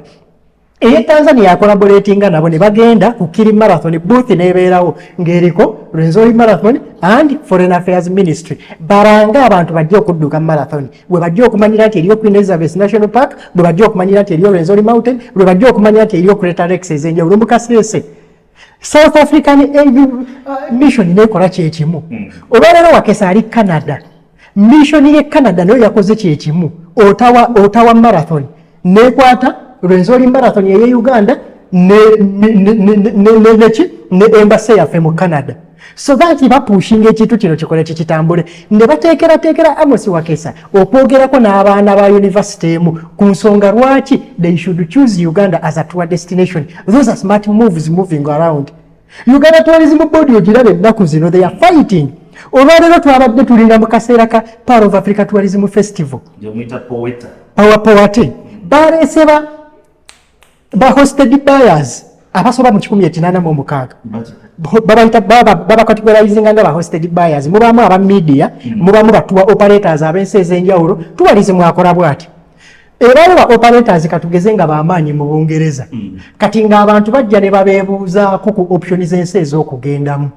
Tanzania ya collaborating nabo ne bagenda ku Kiri Marathon booth nebeerawo ng'eriko Rwenzori Marathon and Foreign Affairs Ministry baranga abantu bajja okudduka marathon bwe bajja okumanyira nti eriyo Queen Elizabeth National Park bwe bajja okumanyira nti eriyo Rwenzori Mountain bwe bajja okumanyira nti eriyo Greater Lakes ezenjawulo mu Kasese. South African mission nekola kyekimu olwaleero Wakesa ali Canada mission ye Canada nayo yakoze kyekimu Ottawa Marathon nekwata Rwenzori Marathon ya Uganda ne embassy yaffe mu Canada so that bapushinga ekintu kino kikole kikitambule ne bateekera Amosi Wakesa okwogerako n'abaana ba university emu ku nsonga lwaki they should choose Uganda as a tour destination. Those are smart moves moving around. Uganda Tourism Board ogirabe ennaku zino they are fighting. Olwaleero twabadde tulinda mu kaseera ka Power of Africa Tourism Festival Power baleese ba hosted buyers abasoba mu 186 baba categorizing nga ba hosted buyers mubamu aba media mubamu batuwa operators abense ezenjawulo tuwalize mwakola bwati era ba operators katugeze nga baamaanyi mu Bungereza kati nga abantu bajja ne babeebuuza ku options ense ez'okugendamu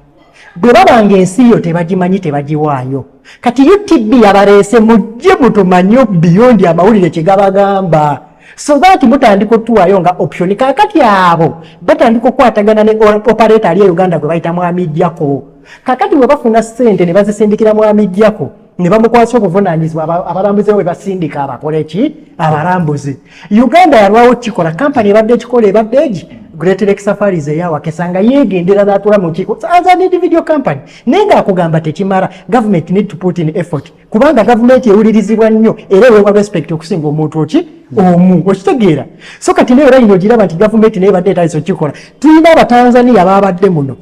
bwe babanga ensi yo tebagimanyi tebagiwaayo kati UTB yabaleese mujje mutumanyo beyond amawulire kigabagamba so that mutandika otuwayo nga option kakati abo batandika okwatagana ne operator ali Uganda gwe bayita mwamidyako kakati bwe bafuna ssente ne bazisindikira mwamidyako ne bamukwasa okuvunaanyizibwa abalambuzi bwe basindika abakoleki abalambuzi. Uganda yalwawo kikola kampani ebadde ekikola ebadde egi Great Lake Safaris eya Wakesa nga yeegendera n'atula mu kiiko as an individual company naye ng'akugamba tekimala government need to put in effort kubanga government ewulirizibwa nnyo era eweebwa respect okusinga omuntu omu okitegeera so kati naye era yino ogiraba nti government naye badde etandise okikola. Tulina Abatanzania baabadde muno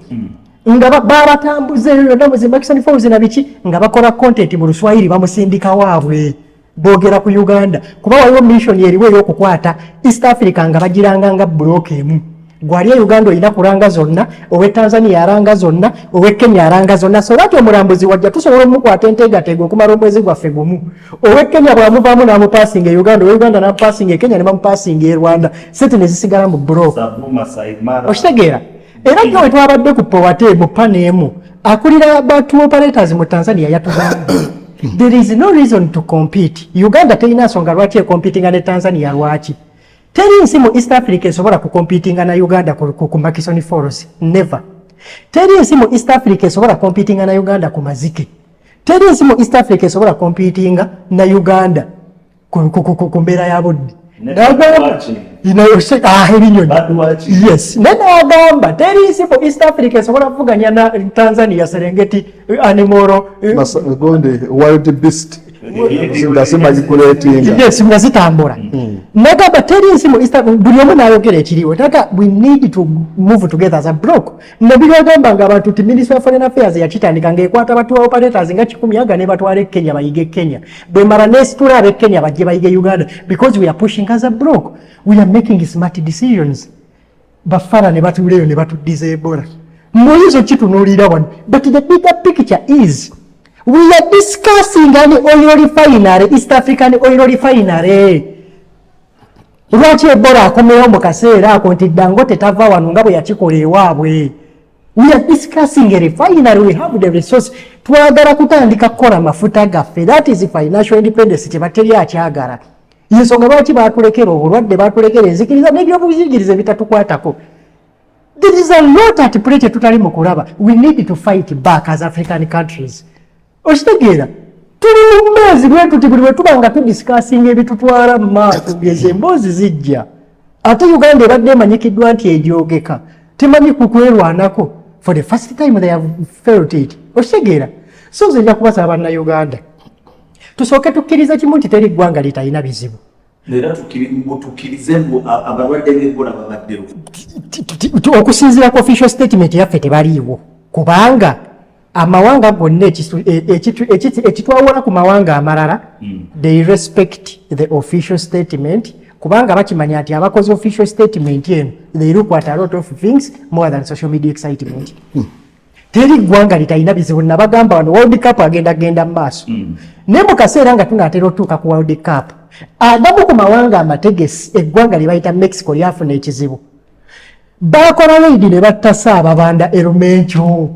nga babatambuze yonna mu Maxon Falls na biki nga bakola content mu Luswahili bamusindika waabwe boogera ku Uganda kuba waliwo mission eriwe y'okukwata East Africa nga bagiranga nga block emu gwali Uganda olina kulanga zonna owe Tanzania aranga zonna owe Kenya aranga zonna so lati omulambuzi wajja tusobola omukwata enteegateego okumala omwezi gwaffe gumu owe Kenya bwamuvaamu n'amupassing e Uganda owe Uganda n'amupassing e Kenya ne bamupassing e Rwanda sente ne zisigala mu block okitegeera era nyo twabadde ku powate mu paneemu akulira abantu operators mu Tanzania yatugamba there is no reason to compete. Uganda terina nsonga lwaki competing ne Tanzania lwaki teri nsi mu East Africa esobola ku competing na Uganda ku Maxon Falls never teri nsi mu East Africa esobola competing na Uganda ku Mazike teri nsi mu East Africa esobola competing na Uganda ku mbeera ya budde yes nenagamba teri nsi mu East Africa esobola kuvuganya na Tanzania Serengeti animal gonde wild beast ngasema manipulating yes nga zitambula nagamba teri nsi mu East Africa buli omu n'ayogera ekiriwo taka we need to move together as a block nebigamba nga abantu ti Ministry of Foreign Affairs yakitandika ng'ekwata batu operators nga 10 aga ne batwale Kenya bayige Kenya bwe mara nesitula abe Kenya bajje bayige Uganda because we are pushing as a block we are making smart decisions bafara ne batuleyo ne batuddiza Ebola muyizo kitunuulira wano but the bigger picture is we are discussing an oil refinery, East African oil refinery. Lwaki Ebola akomewo mu kaseera ako nti Dangote tava wano nga bwe yakikola ewaabwe. We are discussing a refinery, we have the resource. Twagala kutandika kukola mafuta gaffe. That is financial independence tebateri akyagala. Yensonga lwaki baatulekera obulwadde baatulekera enzikiriza n'ebyobuzikiriza bitatukwatako. There is a lot at play tutali mu kulaba. We need to fight back as African countries. Okitegeera tuli mu mmezi bwetu ti buli bwe tuba nga tudisikasinga ebitutwala mu maaso ngeze emboozi zijja ate Uganda ebadde emanyikiddwa nti egyogeka temanyi kukwerwanako for the first time they have felt it okitegeera so nze nja kubasaba bannayuganda tusooke tukkiriza kimu nti teri ggwanga litalina bizibu era tukkirize mbu abalwadde b'Ebola babaddewo okusinziira ku official statement yaffe tebaliiwo kubanga amawanga gonna ekitwawula ku mawanga amalala they respect the official statement kubanga bakimanya nti abakozi official statement eno they look at a lot of things more than social media excitement teri ggwanga litalina bizibu nabagamba wano World Cup agenda mu maaso ne mu kaseera nga tunaatera otuuka ku World Cup agamu ku mawanga amategesi eggwanga lye bayita Mexico lyafuna ekizibu bakola raidi ne batta Ssaababanda Erumencho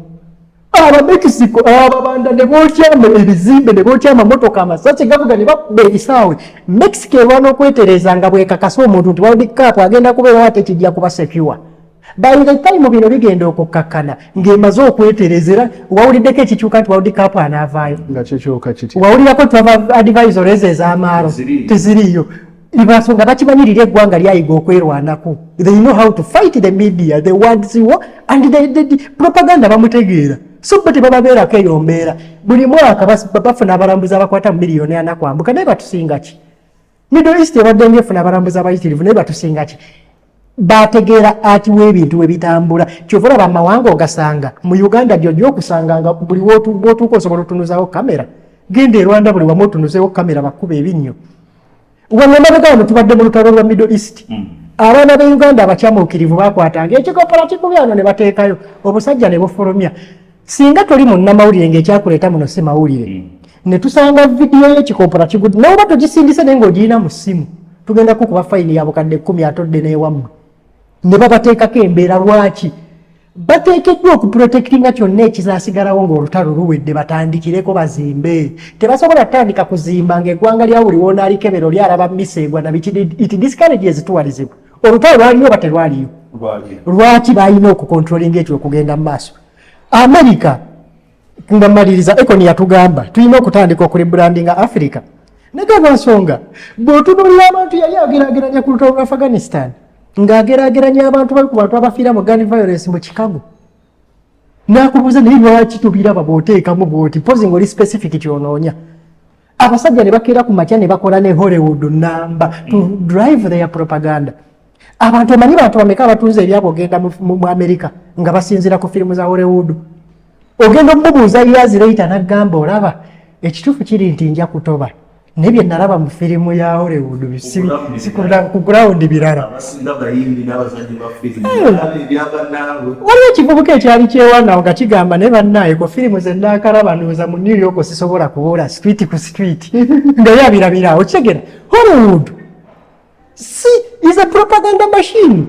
Mexico ababanda ne bokyama ebizimbe ne bokyama motoka amasasi gavuga ne bakubba ebisaawe Mexico erwana okwetereza nga bwekakasa omuntu nti World Cup agenda kubeera ate kijja kuba secure by the time bino bigenda okukakkana ng'emaze okweterezera wawuliddeko ekikyuka nti World Cup anaavaayo nga kikyuka kiti wawulirako twava advisories ez'amaalo teziriiyo ibasonga bakimanyirira eggwanga lyayiga okwerwanako they know how to fight the media the words war and the propaganda bamutegeera so bati bababeerako eyo mbeera buli mwaka bafuna abalambuzi abakwata mu miliyoni ana kwambuka naye batusinga ki Middle East ebadde ngefuna abalambuzi abayitirivu naye batusinga ki bategeera ati w'ebintu we bitambula kyova olaba amawanga ogasanga mu Uganda gyojja okusanga nga buli wootuuka osobola otunuzawo kamera genda e Rwanda buli wamu otunuzeewo kamera bakuba ebinnyo wano mabega wano tubadde mu lutalo lwa Middle East abaana ba Uganda abakyamuukirivu bakwatanga ekikopola kikubi ano ne bateekayo obusajja ne bufulumya singa toli munnamawulire ng'ekyakuleeta muno si mawulire ne tusanga vidiyo y'ekikopola kigudde nawe oba togisindise naye ng'ogirina mu ssimu tugenda kukuba fayini ya bukadde 10 atodde n'ewammwe ne babateekako embeera lwaki bateekeddwa okuprotectinga kyonna ekizaasigalawo ng'olutalo luwedde batandikireko bazimbe tebasobola kutandika kuzimba ng'eggwanga lya buli woonaalikebero lyalaba miseegwa na biki it discourages tourism olutalo lwaliyo oba terwaliyo lwaki balina okukontrolinga ekyo okugenda mu maaso America nga maliriza ekoni yatugamba tulina okutandika okulibrandinga Africa negaba nsonga bw'otunuulira abantu yali ageraageranya ku lutalo lwa Afghanistan ng'ageraageranya abantu bali ku bantu abafiira mu gun violence mu Chicago n'akubuuza naye lwaki tubiraba bw'oteekamu bw'oti pozi ng'oli specific kyonoonya abasajja ne bakeera ku makya ne bakola ne Hollywood namba to drive their propaganda abantu omanyi bantu bameka abatunze ebyabo ogenda mu America nga basinzira ku firimu za Hollywood ogenda omubuuza years later n'agamba olaba ekituufu kiri nti nja kutoba nebye nalaba mu firimu ya Hollywood ku ground birala waliwo ekivubuka ekyali kyewanaawo nga kigamba ne bannaye ku firimu ze ndakalaba ndowooza mu New York sisobola kubuula street ku street nga yabirabiraawo kitegera Hollywood is a propaganda machine.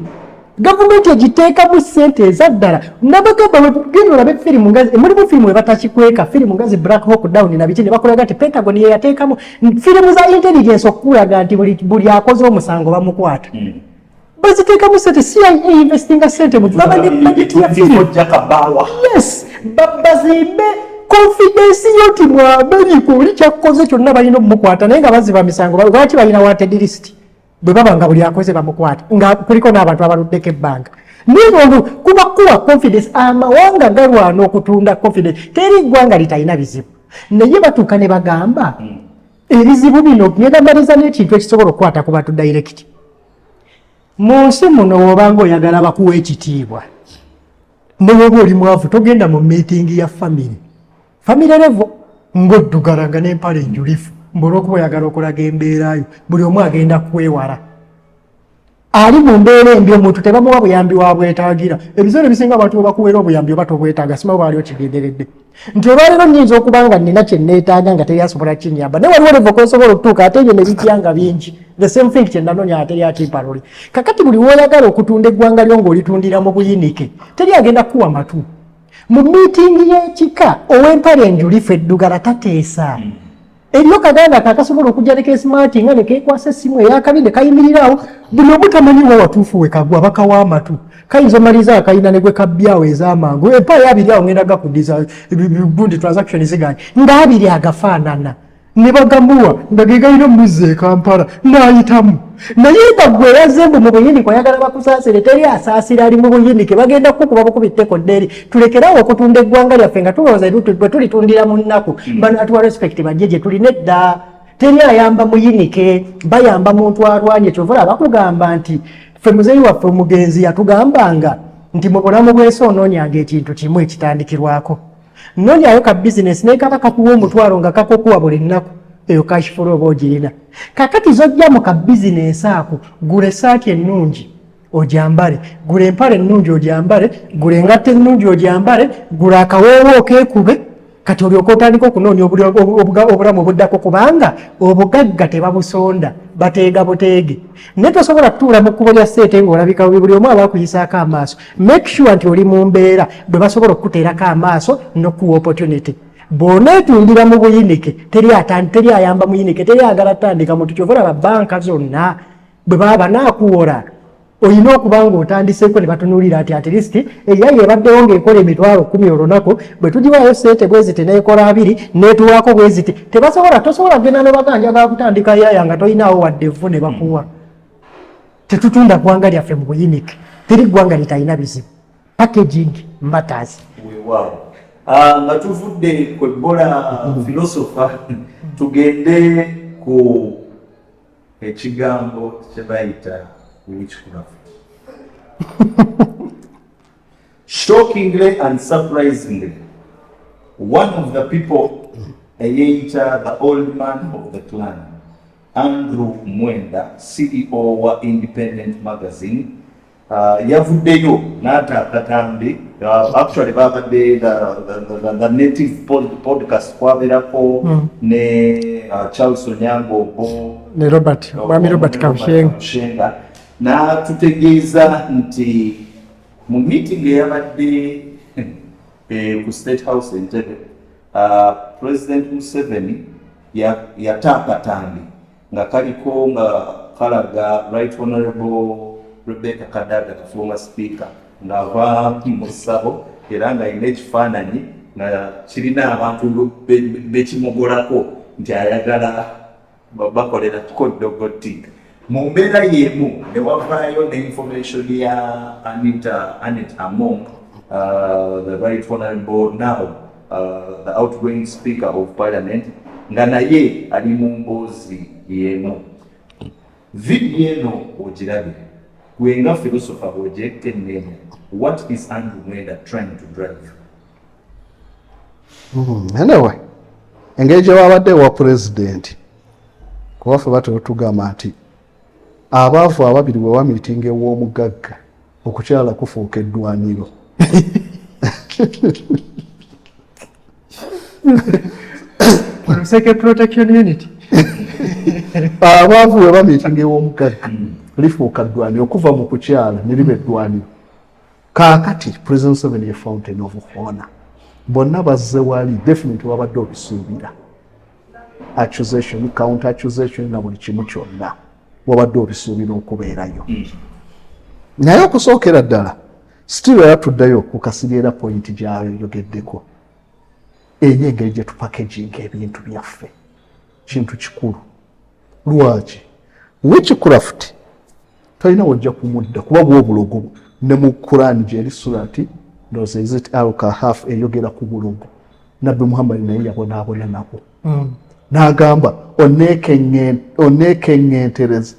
Government egiteekamu ssente ezaddala nabagamba wegenda olabe firimu ngazi mulimu firimu ebatakikweka firimu ngazi Black Hawk Down na biti ne bakolaga nti Pentagon ye yateekamu firimu za intelligence okulaga nti buli akoze omusango bamukwata baziteekamu ssente CIA investinga ssente mu baba ne budget ya firimu yes bazimbe confidence yoti mu America oli kyakoze kyonna balina omukwata naye nga baziba misango lwaki balina wanted list bwe baba nga buli akoze bamukwata nga kuliko n'abantu abaluddeko ebbanga nibo kuba confidence amawanga galwana okutunda confidence teri ggwanga litalina bizibu naye batuuka ne bagamba ebizibu bino ngenda maliza n'ekintu ekisobola okukwata ku bantu direct mu nsi muno w'obanga oyagala bakuwa ekitiibwa ne bw'oba oli mwavu togenda mu meeting ya family level ng'oddugalanga n'empale enjulifu mbolokuba oyagala okulaga embeerayo buli omu agenda kwewala ali mu mbeera embi omuntu tebamuwa buyambi wa bwetaagira ebiseera ebisinga abantu bwe bakuweera obuyambi oba tobwetaaga simawe baali okigenderedde nti olwaleero nnyinza okuba nga nina kye neetaaga nga teri asobola kinyamba naye waliwo levo kosobola okutuuka ate ebyo ne bityanga bingi the same thing kye nanoonya ateri akimparoli kakati buli woyagala okutunda eggwanga lyo ng'olitundira mu buyinike teri agenda kuwa matu mu miitingi y'ekika ow'empale enjulifu eddugala tateesa eriyo kaganda kakasobola okujja ne kesimati nga ne keekwasa essimu eyakabi ne kayimirirawo buli obutamanyiwa watuufu we kagwa bakawa amatu kayinza omaliza akayina ne gwe kabbyawo ez'amangu empaya abiri awo ngenda gakudiza bundi transaction ziganye ng'abiri agafaanana ne bagamuwa nga ge galina omuzzi e Kampala n'ayitamu naye nga gwe yazembu mu buyinike oyagala bakusaasire teri asaasira ali mu buyinike bagenda kukuba bukubitteko ddeeri tulekerawo okutunda eggwanga lyaffe nga tulowooza bwe tulitundira mu nnaku bano atuwa respect bajje gye tulina edda teri ayamba muyinike bayamba muntu alwanye kyovula bakugamba nti ffe muzeeyi waffe omugenzi yatugambanga nti mu bulamu bw'ensi onoonyanga ekintu kimu ekitandikirwako noonyayo ka bizinesi naye kaba kakuwa omutwalo nga kakokuwa buli nnaku eyo cash flow oba ogirina kakati zojja mu ka bizinesi ako gula essaati ennungi ogyambale gula empale ennungi ogyambale gula engatta ennungi ogyambale gula akaweewo okeekube kati olyoka otandika okunoonya obulamu obuddako kubanga obugagga tebabusonda bateega buteege naye tosobola kutuula mu kkubo lya sseete ng'olabika buli omu aba akuyisaako amaaso make sure nti oli mu mbeera bwe basobola okukuteerako amaaso n'okuwa opportunity bw'oneetundira mu buyinike teri ayamba muyinike teri agala tandika muntu kyovula babbanka zonna bwe baba banaakuwola olina okuba ng'otandiseeko ne batunuulira ati at least eyayi ebaddewo ng'ekola emitwalo 10 olunaku bwe tugiwayo ssente bwe ziti n'ekola 2 n'etuwaako bwe ziti tosobola genda ne baganja ga kutandika yaya nga tolinaawo wadde evvu ne bakuwa tetutunda ggwanga lyaffe mu buyinike teri ggwanga litalina bizibu packaging matters nga tuvudde ku Ebola philosopher tugende ku ekigambo kye bayita witchcraft. Shockingly and surprisingly, one of the people, the old man of the clan, Andrew Mwenda, CEO wa Independent Magazine, yavuddeyo n'ata akatambi. Actually babadde the native podcast kwabeerako ne Charles Onyango ne Robert Kabushenga n'atutegeeza nti mu meeting eyabadde ku State House Entebbe President Museveni yata akatambi nga kaliko nga kalaga Right Honorable Rebecca Kadaga, the former speaker, ng'ava mu ssabo era ng'alina ekifaananyi nga kirina abantu bekimugolako nti ayagala bakolera kodogoti. Mu mbeera y'emu ne wavaayo ne-information ya Kadaga-Among, the Right Honorable now, the outgoing Speaker of Parliament, nga naye ali mu mboozi y'emu. Vidiyo eno ogirabye Gwenga philosopher projected name. What is Andrew Mwenda trying to drive? Anyway, engeri gye wabadde wa pulezidenti kubaffe batera tugamba nti abaavu ababiri bwe wamiitinga ew'omugagga okukyala kufuuka eddwaniro. Protection unit. Abaavu bwe bamiitinga ew'omugagga lifuuka ddwaniro okuva mu kukyala ne liba eddwaniro. Kaakati President Museveni ye fountain of honor. Bonna bazze wali definitely wabadde obisuubira. Accusation, counter accusation na buli kimu kyonna wabadde obisuubira okubeerayo. Naye okusookera ddala still era tuddayo okukasirira point gy'ayogeddeko. Eyo engeri gye tupackaging ebintu byaffe kintu kikulu. Lwaki witchcraft tolina wojja kumudda kuba bw'obulogo ne mu Quran gyeri surati ndoze is it al-Kahf eyogera ku bulogo. Nabbi Muhammad naye yabonaabona nabo. N'agamba oneekeŋŋentereza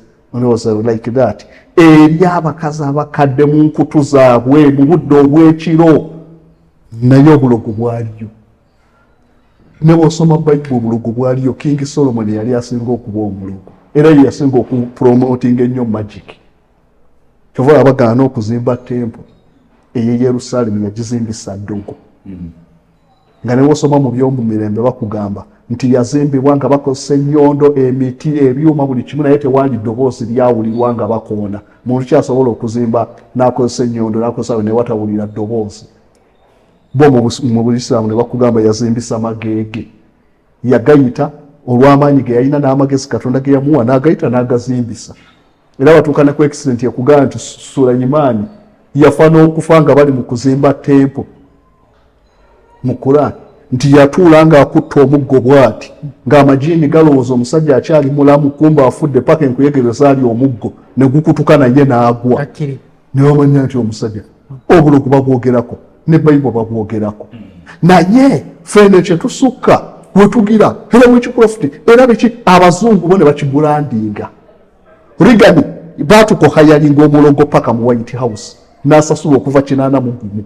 like that eri abakazi abakadde mu nkutu zaabwe mu budde obw'ekiro naye obulogo bwaliyo. Ne bw'osoma Bayibuli obulogo bwaliyo. King Solomon yali asinga okuba omulogo era ye yasinga okupromotinga ennyo magic. Kyova abagaana okuzimba temple eye Yerusalemu yagizimbisa ddogo. Nga ne bw'osoma mu by'omumirembe bakugamba nti yazimbibwa nga bakozesa ennyondo, emiti, ebyuma, buli kimu, naye tewali ddoboozi lyawulirwa nga bakoona. Muntu kyasobola okuzimba n'akozesa ennyondo n'akozesa ne watawulira ddoboozi. Bo mu Bulisiraamu ne bakugamba yazimbisa mageege. Yagayita olw'amaanyi ge yalina n'amagezi Katonda ge yamuwa n'agayita n'agazimbisa. Era watuuka ne ku accident yakugamba nti Sulaimaani yafa n'okufa nga bali mu kuzimba temple mu Quran. Nti yatuula ng'akutta omuggo bw'ati ng'amajiini galowooza omusajja akyali mulamu kumba afudde paka enkuyegero zaali omuggo ne gukutuka naye n'agwa. Ne bamanya nti omusajja obulogo babwogerako ne Bayibuli babwogerako. Naye ffene kye tusukka we tugira era witchcraft era biki abazungu bo ne bakibulandinga. Rigani baatukohayalinga omulogo paka mu White House n'asasula okuva 81.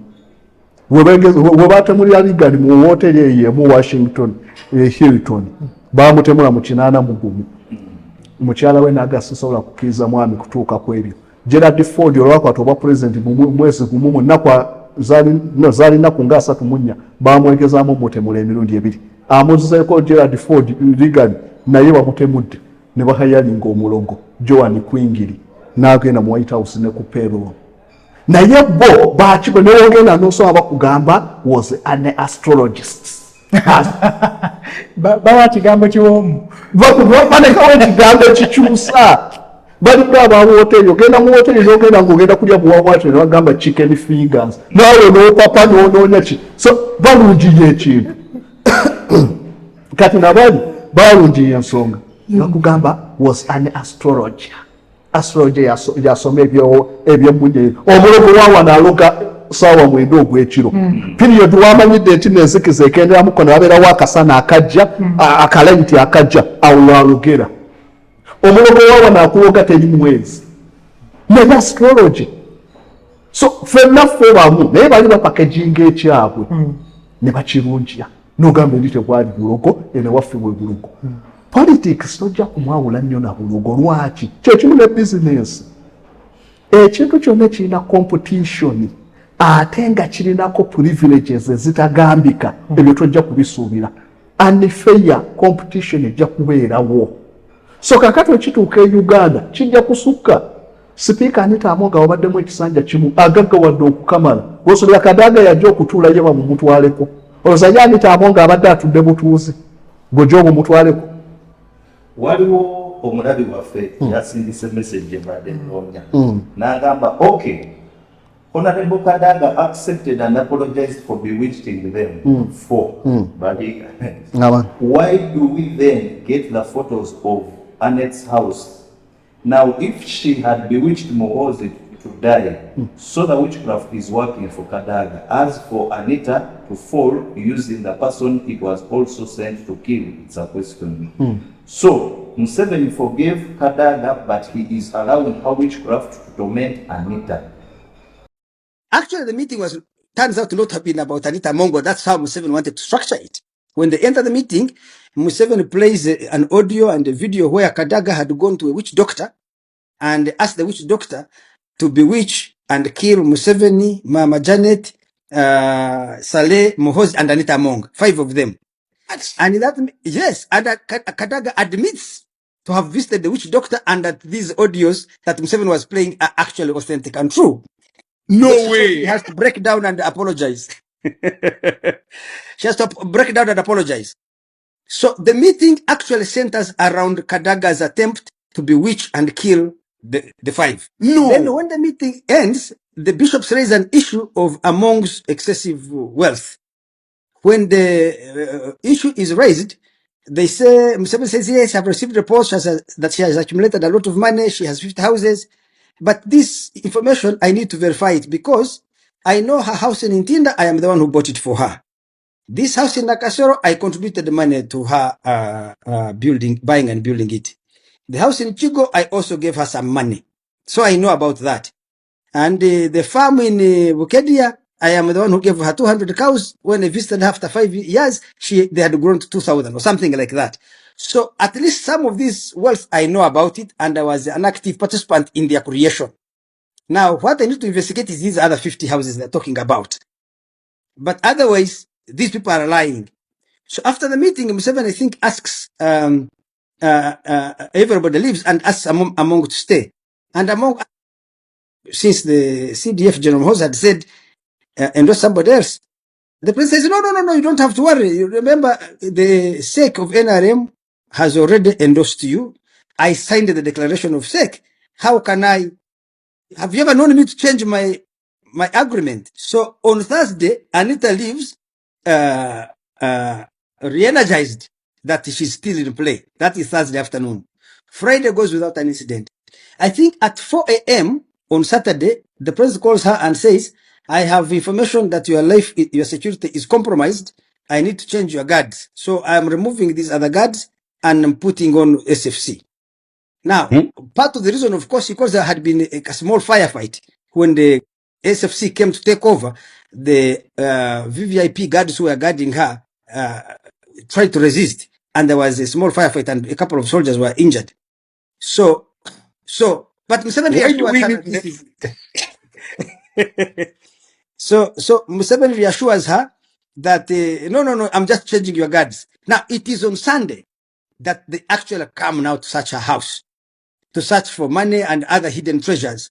Webatemulira Rigani mu hoteli eyo mu Washington Hilton bamutemula mu 81. Mukyala we n'agasobola kukkiriza mwami kutuuka ku ebyo. Gerald Ford olwakwata obwa president mu mwezi gumu mu nnaku zaali nnaku nga 34 bamwegezaamu mutemula emirundi 2. Amuzuzeeko Gerald Ford Rigani naye bamutemudde ne bahayalinga omulogo Joan Kwingiri n'agenda mu White House ne ku payroll. Naye bo bakibe newogenda n'osoma bakugamba was an astrologist. Bawa kigambo kiwoomu. Banekawo ekigambo ekikyusa. Bali baba hoteli ogenda mu hoteli ogenda ng'ogenda kulya buwabwatyo ne bagamba chicken fingers. Naawe n'opapa n'onoonya ki. So balungiye ekintu. Kati nabali balungiye ensonga. Bakugamba was an astrologer. Astrology yasoma eby'emmunye omulogo waawa n'aloga saawa 9 ogw'ekiro. Period wamanyidde nti n'enzikiza ekenderamuko ne wabeerawo akasana akajja akalayiti akajja awo lwalugera. Omulogo waawa n'akuloga teri mwezi. Naye astrology. So ffenna ffe bamu naye bali bapakaginga ekyabwe ne bakirungira. N'ogamba eri tebwali bulogo ene waffe bwe bulogo. Politics tojja kumwawula nnyo na bulogo. Lwaki? Kyekimu ne business. Ekintu kyonna kirina competition ate nga kirinako privileges ezitagambika ebyo tojja kubisuubira. Unfair competition ejja kubeerawo. So kakati ekituuka e Uganda kijja kusukka. Sipiika Anita Among wabaddemu ekisanja kimu agaggawadde okukamala. Bw'osobola Kadaga yajja okutuula ye bamumutwaleko. Olowooza Anita Among abadde atudde butuuzi gojja obumutwaleko. Waliwo omulabi waffe yasindise message mbadde nnoonya n'agamba okay, Honorable Kadaga accepted and apologized for bewitching them but why do we then get the photos of Annette's house? Now if she had bewitched Mohozi to die, so the witchcraft is working for Kadaga. As for Anita to fall using the person it was also sent to kill, it's a question. So Museveni forgave Kadaga, but he is allowing her witchcraft to torment Anita. Actually, the meeting turns out to not have been about Anita Mongo. That's how Museveni wanted to structure it. When they enter the meeting, Museveni plays an audio and a video where Kadaga had gone to a witch doctor and asked the witch doctor to bewitch and kill Museveni, Mama Janet, Saleh, Mohozi, and Anita Among, 5 of them. And Kadaga admits to have visited the witch doctor and that these audios that Museveni was playing are actually authentic and true. No way. He has to break down and apologize. She has to break down and apologize. So the meeting actually centers around Kadaga's attempt to bewitch and kill the 5. No. Then when the meeting ends, the bishops raise an issue of Among's excessive wealth. When the issue is raised, they say, Museveni says, yes, I've received reports that she has accumulated a lot of money. She has 50 houses. But this information, I need to verify it because I know her house in Ntinda. I am the one who bought it for her. This house in Nakasero, I contributed the money to her building, buying and building it. The house in Chigo, I also gave her some money. So I know about that. And the farm in Bukedia, I am the one who gave her 200 cows. When I visited her after 5 years, they had grown to 2,000 or something like that. So at least some of this wealth, I know about it, and I was an active participant in their creation. Now, what I need to investigate is these other 50 houses they're talking about. But otherwise, these people are lying. So after the meeting, Museveni, I think, asks everybody leaves and asks Among to stay. And Among, since the CDF General Hose had said, endorse somebody else, the president says, no, you don't have to worry. You remember, the sake of NRM has already endorsed you. I signed the declaration of sake. How can I? Have you ever known me to change my agreement? So on Thursday, Anita leaves, re-energized that she's still in play. That is Thursday afternoon. Friday goes without an incident. I think at 4 a.m. on Saturday, the president calls her and says, I have information that your security is compromised. I need to change your guards. So I'm removing these other guards and I'm putting on SFC. Now, part of the reason, of course, because there had been a small firefight when the SFC came to take over, the VVIP guards who were guarding her tried to resist, and there was a small firefight, and a couple of soldiers were injured. But Museveni Museveni reassures her that no, I'm just changing your guards. Now, it is on Sunday that they actually come now to search her house, to search for money and other hidden treasures.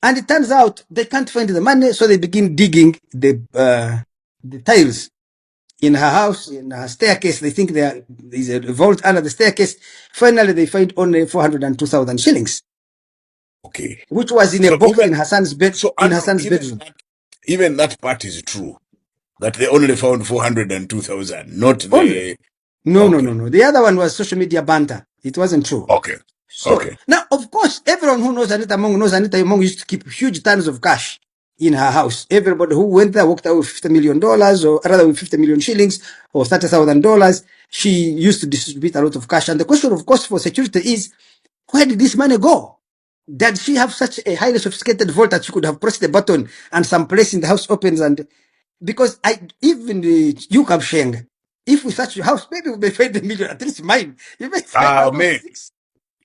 And it turns out they can't find the money, so they begin digging the tiles in her house, in her staircase. They think there is a vault under the staircase. Finally, they find only 402,000 shillings. Okay. Which was in a box in her son's bed. So in her son's bedroom. Even that part is true. That they only found 402,000, not only. No. The other one was social media banter. It wasn't true. Okay. So, now, of course, everyone who knows Anita Among knows Anita Among used to keep huge tons of cash in her house. Everybody who went there walked out with $50 million, or rather with 50 million shillings or $30,000. She used to distribute a lot of cash. And the question, of course, for security is, where did this money go? Did she have such a highly sophisticated vault that she could have pressed the button and some place in the house opens? And because you come Sheng, if we search your house, maybe we may find $1 million, at least mine. You may find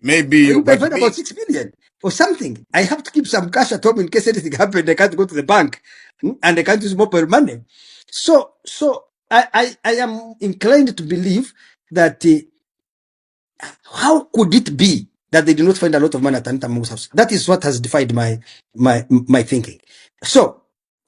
maybe you may find about 6 million or something. I have to keep some cash at home in case anything happens. I can't go to the bank and I can't use mobile money. So I am inclined to believe that how could it be that they did not find a lot of money at Anita Among's house? That is what has defied my thinking. So,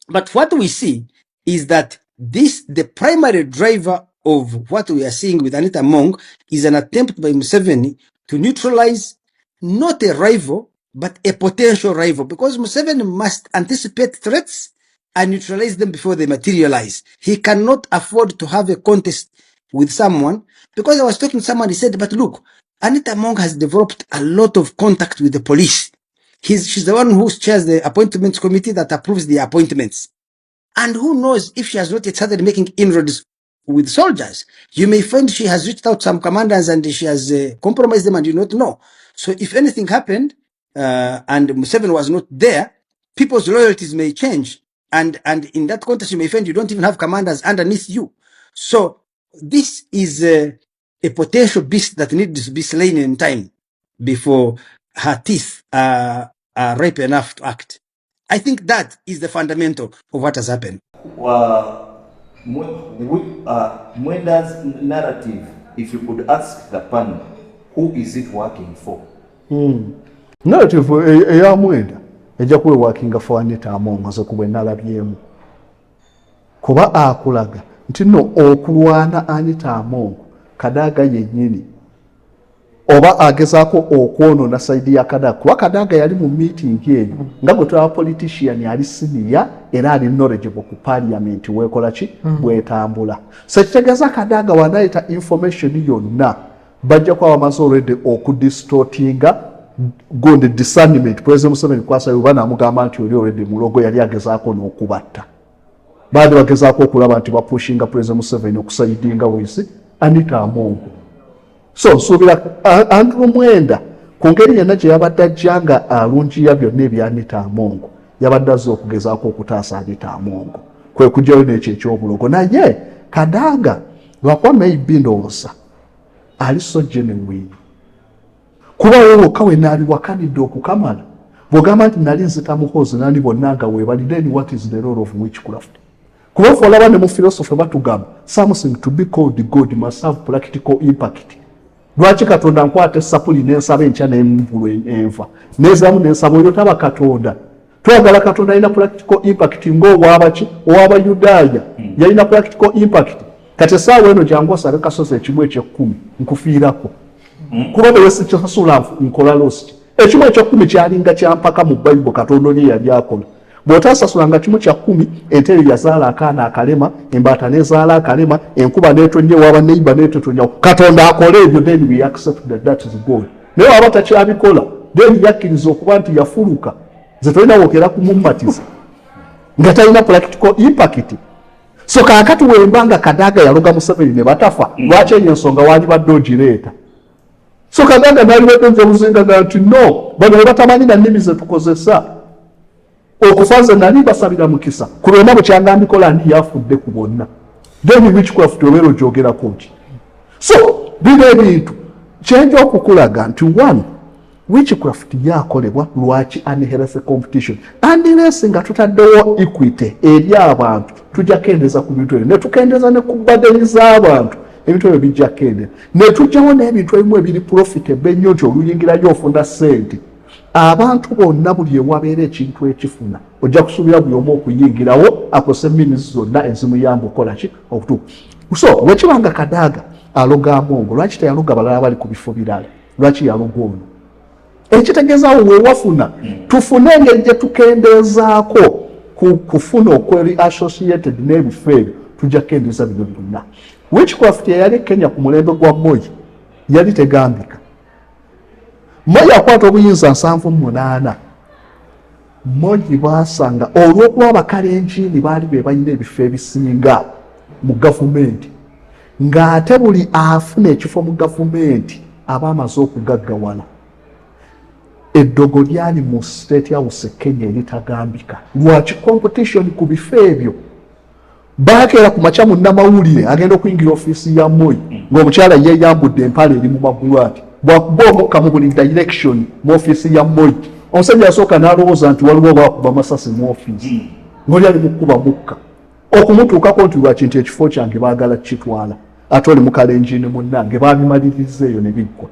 but what we see is that the primary driver of what we are seeing with Anita Among is an attempt by Museveni to neutralize not a rival, but a potential rival, because Museveni must anticipate threats and neutralize them before they materialize. He cannot afford to have a contest with someone, because I was talking to someone, he said, but look, Anita Among has developed a lot of contact with the police. She's the one who chairs the appointments committee that approves the appointments. And who knows if she has not yet started making inroads with soldiers. You may find she has reached out some commanders and she has compromised them and you not know. So if anything happened and Museveni was not there, people's loyalties may change. And in that context, you may find you don't even have commanders underneath you. So this is a potential beast that needs to be slain in time before her teeth are ripe enough to act. I think that is the fundamental of what has happened. Mwenda's narrative, if you could ask the panel, who is it working for? Narrative eya Mwenda ejja kuba working for Anita Among nze ku bwe nalabyemu kuba akulaga nti no okulwana Anita Among Kadaga yennyini oba agezaako okwonoona saidi ya Kadaga kuba Kadaga yali mu meeting eyo nga bwe tulaba politician yali senior era ali knowledgeable ku parliament weekola ki bwetambula so kitegeeza Kadaga wanayita information yonna bajja kuba bamaze already okudistortinga gundi discernment President Museveni kwasa yuba namugamba nti oli already mulogo yali agezaako n'okubatta baade bagezaako okulaba nti bapushinga President Museveni okusaidinga wesi Anita Among so nsuubira Andrew Mwenda ku ngeri yenna gye yabadde ajjanga alungiya byonna ebya Anita Among yabadde azze okugezaako okutaasa Anita Among kwe kujjayo n'ekyo ekyobulogo naye Kadaga lwakuba maybe ndowooza ali so genuine kuba wewe kawe nali wakanidde okukamala bw'ogamba nti nali nzita muhoozi nani bonna nga weebali then what is the role of witchcraft kuba fe olaba ne mu philosophy batugamba something to be called God must have practical impact lwaki Katonda nkwate sapuli n'ensaba enkya n'emvulu enva n'ezaamu n'ensaba oyo taba Katonda twagala Katonda alina practical impact ng'owabaki ow'Abayudaaya yalina practical impact kati essaawa eno jangu osabe kasozi ekimu eky'ekkumi nkufiirako kuba bwe sikisasula nkola losi ekimu eky'ekkumi kyalinga kyampaka mu Bayibuli Katonda oli yali akola bw'otaasasulanga kimu kya kkumi entere yazaala akaana akalema embaata n'ezaala akalema enkuba n'etonnya waba neiba n'etotonnya Katonda akola ebyo then we accept that is God naye waba takyabikola then yakkiriza okuba nti yafuluka ze tolina wokera kumummatiza nga talina practical impact so kaakati wembanga Kadaga yaloga Museveni ne batafa lwaki eyo ensonga wali badde ogireeta so Kadaga nali wetenze buzingaga nti no bano bwe batamanyi na nnimi ze tukozesa okufa nze nali basabira mukisa ku lwonna bwe kyangambikola ndi yafudde ku bonna then witchcraft obeera ogyogerako ki so bino ebintu kyenja okukulaga nti one witchcraft yakolebwa lwaki unhealthy competition unless nga tutaddewo equity eri abantu tujja kendeza ku bintu ebyo ne tukendeza ne ku badeni z'abantu ebintu ebyo bijja kendeza ne tujjawo n'ebintu ebimu ebiri profitable ennyo nti oluyingirayo ofunda ssente abantu bonna buli ewabeera ekintu ekifuna ojja kusuubira buli omu okuyingirawo akose minutes zonna ezimuyamba okukola ki okutuuka so wekibanga Kadaga aloga Among lwaki teyaloga balala bali ku bifo birala lwaki yaloga ono ekitegeezaawo wewafuna tufune engeri gye tukendeezaako kufuna okweri associated n'ebifo ebyo tujja kukendeeza bino byonna witchcraft eyali Kenya ku mulembe gwa Moi yali tegambika Moi akwata obuyinza 78 Moi baasanga olw'okuba abakalenjini baali be balina ebifo ebisinga mu gavumenti ng'ate buli afuna ekifo mu gavumenti aba amaze okugaggawala eddogo lyali mu state house Kenya eritagambika lwaki competition ku bifo ebyo baakeera ku makya mu nnamawulire agenda okuyingira ofiisi ya Moi ng'omukyala yeeyambudde empale eri mu magulu ati bwakuba omukka mu buli direction mu ofiisi ya Moi omusajja yasooka n'alowooza nti waliwo baakuba masasi mu ofiisi ng'oli ali mukuba mukka okumutuukako nti lwaki nti ekifo kyange baagala kitwala ate oli mukalenjini munnange baabimaliriza eyo ne biggwa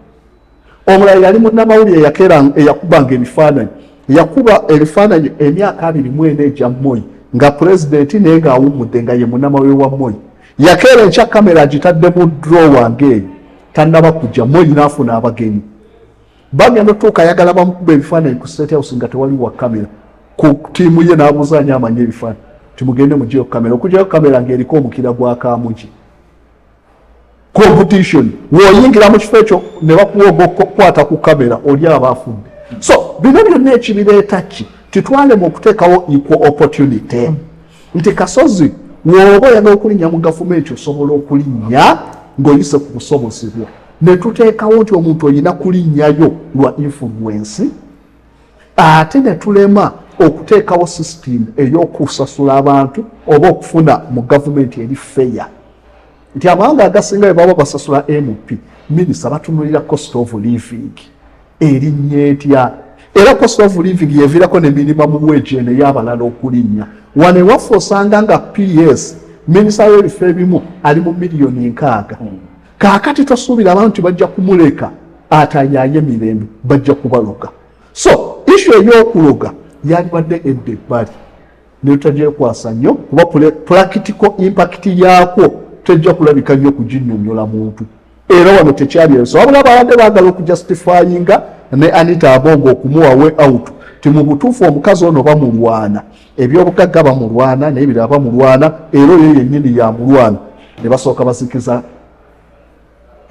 omulala yali munnamawulire eyakubanga ebifaananyi yakuba ebifaananyi emyaka 24 egya Moi nga pulezidenti naye ng'awummudde nga ye munnamawulire wa Moi yakeera enkya kamera agitadde mu drawer ng'eyo tannaba kujja Moi n'afuna abagenyi bagenda otuuka ayagala bamukuba ebifaananyi ku state house nga tewali wa kamera ku ttiimu ye n'abuzaanya amanye ebifaananyi timugende mugyeyo kamera okugyayo kamera ng'eriko omukira gwa Kamugi competition woyingira mu kifo ekyo ne bakuwa okukwata ku kamera oli aba afudde so bino byonna ekibireeta ki titwale mu okuteekawo equal opportunity nti Kasozi woba oyagala okulinnya mu gavumenti osobola okulinnya ng'oyise ku busobozi bwo ne tuteekawo nti omuntu oyina kulinnyayo lwa influence ate ne tulema okuteekawo system ey'okusasula abantu oba okufuna mu gavumenti eri feya nti amawanga agasinga bwe baba basasula MP minisita batunulira cost of living erinnya etya era cost of living yeviirako ne minimum wage eno ey'abalala okulinnya wano ewaffe osanga nga PS minisita w'ebifo ebimu ali mu miliyoni 6 kaakati tosuubira abantu nti bajja kumuleka atayaaye mirembe bajja kubaloga so issue ey'okuloga yalibadde edda ebbali netutagyekwasa nnyo kuba practical impact yaakwo tejja kulabika nnyo kuginnyonnyola muntu era wano tekyali eso wabula babadde baagala okujustifyinga ne Anita Abongo okumuwawe out ti mu butuufu omukazi ono bamulwana ebyobugagga bamulwana n'ebirala bamulwana era oyo yennyini yamulwana ne basooka basikiza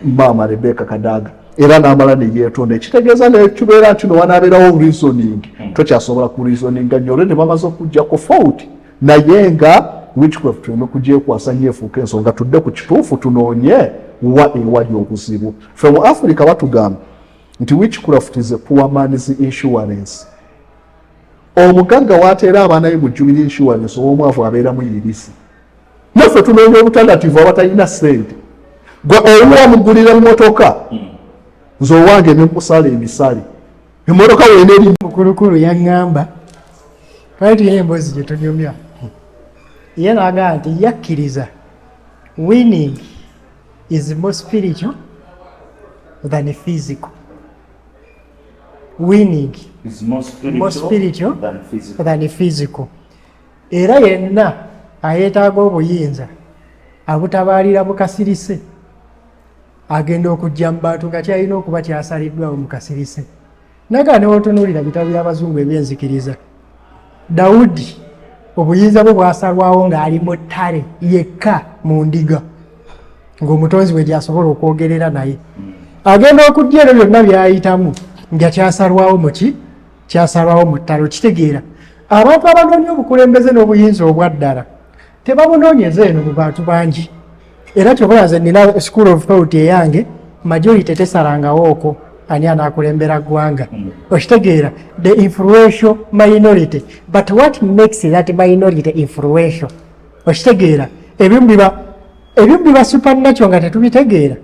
maama Rebecca Kadaga era n'amala ne yeetonda ekitegeeza nekibeera nti no wanaabeerawo reasoning tokyasobola ku reasoninga nnyo olwo ne bamaze okuggyako fault naye nga witchcraft tuleme kugyekwasa nnyo efuuka ensonga tudde ku kituufu tunoonye wa ewali obuzibu ffe mu Africa batugamba nti witchcraft is a poor man's insurance omugagga wateera abaana be mu Jubilee insurance ow'omwavu abeeramu irisi naffe tunoonya obutandativu abatalina ssente gwe omu wamugulira emmotoka nze owange ne musala emisale emmotoka weena eri mukulukulu yaŋŋamba twali tulina emboozi gye tunyumya ye n'agamba nti yakkiriza winning is more spiritual than physical. Winning is more spiritual than physical. than physical. Era yenna ayetaaga obuyinza abutabalira bukasirise agenda okujja mu bantu nga kyalina okuba kyasaliddwawo mu kasirise naga newotunuulira bitabo by'abazungu ebyenzikiriza Dawudi obuyinza bwe bwasalwawo ng'ali mu ttale yekka mu ndiga ng'omutonzi we gyasobola okwogerera naye agenda okujja ebyo byonna byayitamu nga kyasalwawo muki kyasalwawo mu ttale okitegeera abantu abanoonya obukulembeze n'obuyinza obwaddala tebabunoonyeza eno mu bantu bangi era kyobola nze nina school of thought eyange majority tesalangawooko ani anaakulembera ggwanga okitegeera the influential minority but what makes that minority influential okitegeera ebimu biba supernatural nga tetubitegeera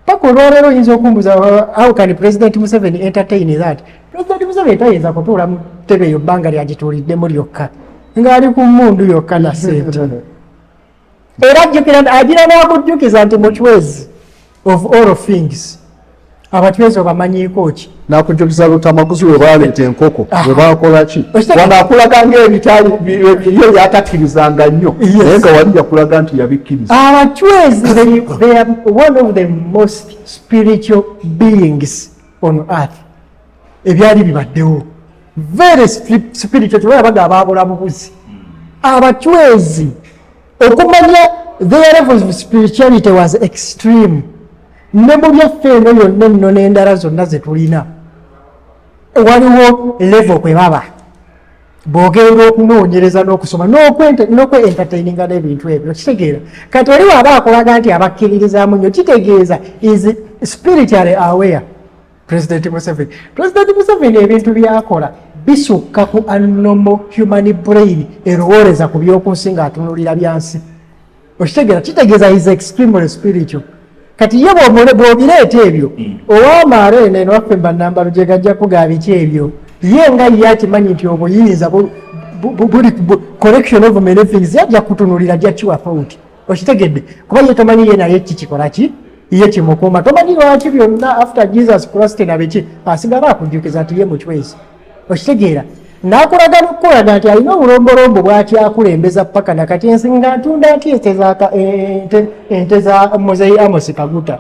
paka olwaleero oyinza okumbuza how can President Museveni entertain that President Museveni tayinza kutuula mu ttebe eyo bbanga lyagituuliddemu lyokka ng'ali ku mmundu yokka na ssente era agira n'akujjukiza nti muchwezi of all things abatwezi obamanyiiko ki nakujjukiza lutamaguzi we baleeta enkoko we bakola ki wanaakulaga ng'ebitali yo yatakkirizanga nnyo naye nga wali yakulaga nti yabikkiriza abatwezi they are one of the most spiritual beings on earth ebyali bibaddewo very spiritual tebayabaga abaabula bubuzi abatwezi okumanya their level of spirituality was extreme ne mu byaffe eno byonna nno n'endala zonna ze tulina waliwo level kwe baba bw'ogenda okunoonyereza n'okusoma n'okwe-entertaininga n'ebintu ebyo kitegeera kati oli waaba akulaga nti abakkiririzaamu nnyo kitegeeza is spiritually aware President Museveni ebintu byakola bisukka ku abnormal human brain erowooleza ku by'okunsi ng'atunuulira byansi okitegeera kitegeeza is extremely spiritual kati ye bw'obireeta ebyo ow'amaaro eno eno waffe bannambalo gye gajja kugaa biki ebyo ye nga ye akimanyi nti obuyinza buli collection of many things yajja kutunuulira gyakiwa thought okitegedde kuba ye tomanyi ye naye kikikola ki ye kimukuuma tomanyi lwaki byonna after Jesus Christ na biki asigala akujjukiza nti ye muchwezi okitegeera n'akulaga n'okukulaga nti alina obulombolombo bw'akyakulembeza paka nakati ensi nga ntunda nti ente za Muzeeyi Amos Kaguta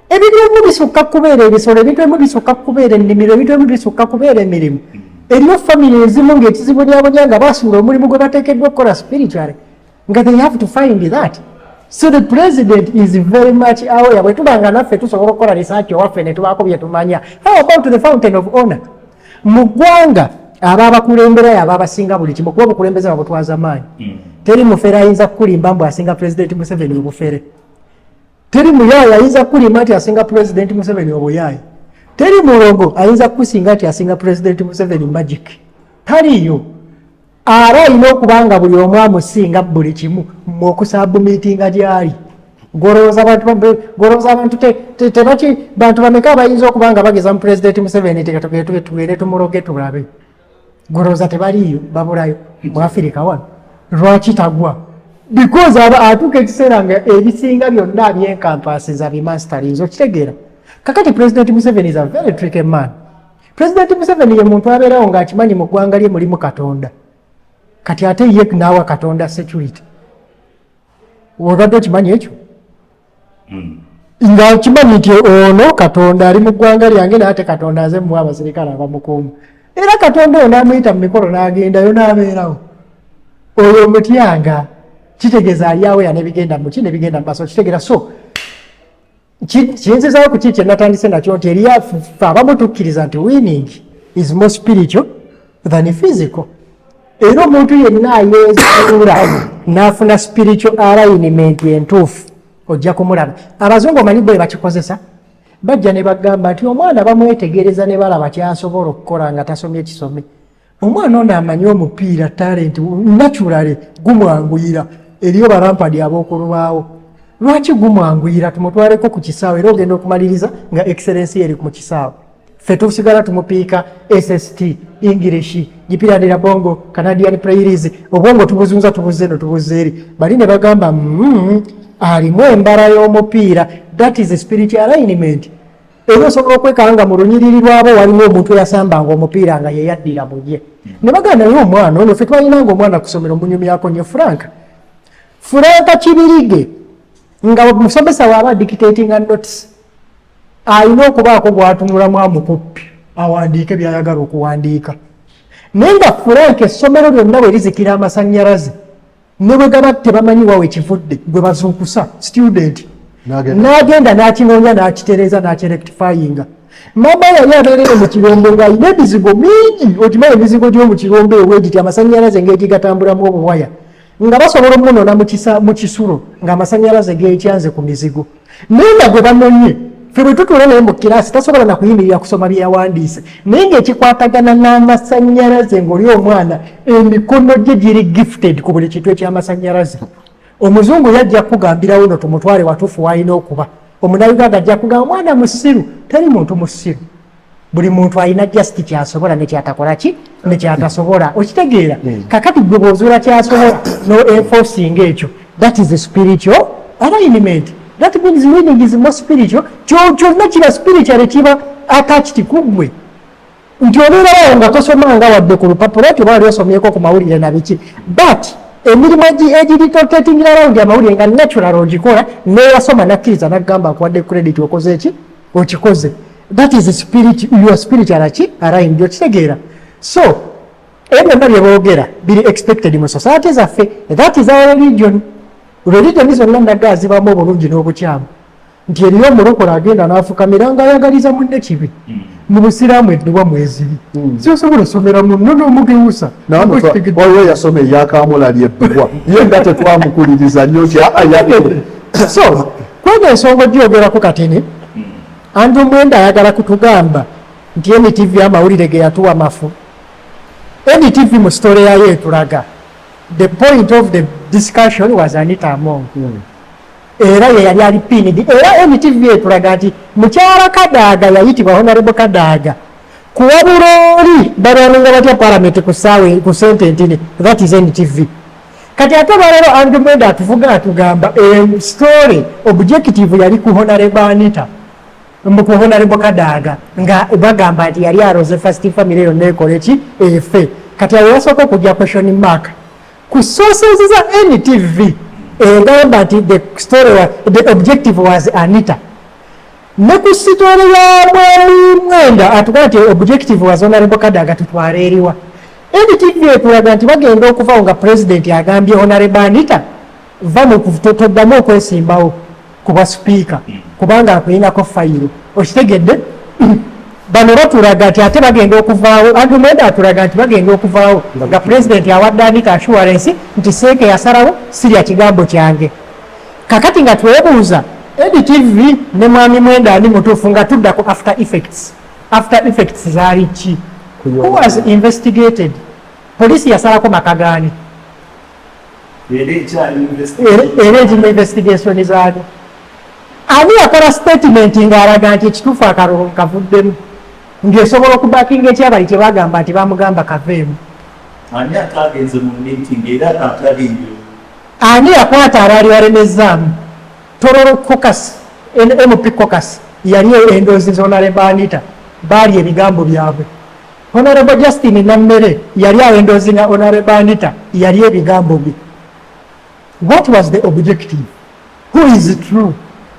ebintu ebimu bisukka kubeera ebisolo ebintu ebimu bisukka kubeera ennimiro ebintu ebimu bisukka kubeera emirimu eriyo family ezimu ng'ekizibonyabonya nga basuula omulimu gwe bateekeddwa okukola spiritually nga they have to find that so the president is very much aware bwe tubanga naffe tusobola okukola research owaffe ne tubaako bye tumanya how about the fountain of honor mu ggwanga ababakulembera ababasinga buli kimu kuba obukulembeze babutwaza maanyi teri mufere ayinza kukulimba mbu asinga President Museveni obufere teri muyaaya ayinza kukulimba nti asinga President Museveni obuyaaya teri mulogo ayinza kukusinga nti asinga President Museveni magic taliyo ara alina okubanga buli omu amusinga buli kimu okusabumitinga gyali golowooza abantu tebaki bantu bameka abayinza okubanga bageza mu President Museveni tugende tumuloge tulabe golowooza tebaliyo babulayo mu Afirika wano lwaki tagwa because atuuka ekiseera nga ebisinga byonna byenkampasiza bimasterings okitegeera kakati President Museveni is a very tricky man. President Museveni ye muntu abeerawo ng'akimanyi mu ggwanga lye mulimu Katonda kati ate ye naawa Katonda security obadde okimanyi ekyo ng'akimanyi nti ono Katonda ali mu ggwanga lyange naye ate Katonda aze muwa abasirikale abamukuuma era Katonda oyo n'amuyita mu mikolo n'agendayo n'abeerawo oyo mutyanga kitegeeza ali awo yanebigenda muki nebigenda mu maaso kitegeera so kiyinzizaawo ku kiki natandise nakyo nti eriyafe abamu tukkiriza nti winning is more spiritual than physical era omuntu yenna ayezuula n'afuna spiritual alignment entuufu ojja kumulaba abazungu omanyi bwe bakikozesa bajja ne bagamba nti omwana bamwetegereza ne balaba kyasobola okukola nga tasomye kisome omwana ono amanyi omupiira talenti naturally gumwanguyira eriyo balampadi ab'okulubaawo lwaki gumwanguyira tumutwaleko ku kisaawe era ogenda okumaliriza nga excellence eri mu kisaawe ffe tusigala tumupiika SST English gipiranira bongo Canadian prairies obwongo tubuzunza tubuze no tubuze eri bali ne bagamba alimu embara y'omupiira that is a spiritual alignment era osobola okwekanga mu lunyiriri lwabo waliwo omuntu eyasambanga omupiira nga yeyaddira muje ne bagamba naye omwana ono ffe twalinanga omwana ku ssomero munyumyako nnyo Franka Kibirige nga musomesa waaba dictatinga notes alina okubaako gwatunulamu amukuppi awandiike byayagala okuwandiika naye nga Frank essomero lyonna bwe lizikira amasannyalaze ne bwe gaba tebamanyi wawe ekivudde gwe bazuukusa student n'agenda n'akinoonya n'akitereeza n'akirectifyinga mama yali abeerere mu kirombe ng'alina ebizigo mingi okimanyi emizigo gy'omu kirombe ewegiti amasannyalaze ng'egigatambulamu obuwaya nga basobola omunoona mu kisulo ng'amasannyalaze geekyanze ku mizigo naye nga gwe banonye ffe bwe tutuula naye mu kiraasi tasobola nakuyimirira kusoma bye yawandiise naye ng'ekikwatagana n'amasannyalaze ng'oli omwana emikono gye giri gifted ku buli kintu eky'amasannyalaze omuzungu yajja kugambirawo no tumutwale watuufu w'alina okuba omunayuganda ajja kugamba omwana musiru teri muntu musiru buli muntu alina just kyasobola nekyatakola ki nekyatasobola okitegeera kakati gwe bw'ozuula kyasobola no enforcing ekyo that is a spiritual alignment that means winning is more spiritual kyonna kiba spiritual kiba attached ku gwe nti obeerawo nga tosomanga wadde ku lupapula ti oba wali osomyeko ku mawulire na biki but emirimu egiri rotating around amawulire nga natural ogikola neyasoma nakkiriza naggamba akuwadde credit okoze eki okikoze that is spirit your spiritual aligned okitegeera so ebyonna bye boogera biri expected mu society zaffe that is our religion zonna nagga zibamu obulungi n'obukyamu nti eriyo omulokole agenda n'afukamira nga ayagaliza munne kibi mu busiraamu edduwa mweziri siosobola osomera munno n'omugewusa waliwo yasoma eyakamula lyedduwa ye nga tetwamukuliriza nnyo so kwega ensonga gyogerako katene Andrew Mwenda ayagala kutugamba nti NTV amawulire ge yatuwa mafu NTV mu story yayo etulaga the point of the discussion was Anita-Among era ye yali alipinidi era NTV etulaga nti mukyala Kadaga yayitibwa Honorable Kadaga kuwabula oli balwananga batya parliament ku ssaawa ku sente ntini that is NTV kati ate balero Andrew Mwenda atuvuga atugamba story objective yali ku Honorable Anita Honorable Kadaga nga bagamba nti yali aroze first family yonna ekole ki efe kati awo yasooka okujja question mark ku sources za NTV egamba nti the objective was Anita ne ku story ya Mwenda atugaa nti objective was Honorable Kadaga tutwala eriwa NTV etulaga nti bagenda okuvawo nga president agambye Honorable Anita va mu kutoddamu okwesimbawo kuba speaker kubanga akulinako fayiro okitegedde bano batulaga nti ate bagenda okuvaawo Andrew Mwenda atulaga nti bagenda okuvaawo nga pulezidenti awadde Anita assurance nti seeke yasalawo sirya kigambo kyange. Kakati nga twebuuza NTV ne mwami Mwenda ani mutuufu nga tudda ku after effects zaali ki? Who was investigated? Poliisi yasalako maka gaani? Era ekino investigation zaali. Ani yakola statement ng'alaga nti ekituufu akalulu kavuddemu ng'esobola okubakinga ekyabali kye bagamba nti bamugamba kaveemu? Ani ataagenze mu meeting era ataliyo? Ani yakwata abaali balemezzaamu? Tororo caucus, MP caucus yali endoozi z'Honorable Anita baali ebigambo byabwe. Honorable Justin Nammere yali awo endoozi nga Honorable Anita yali ebigambo bye. What was the objective? Who is true?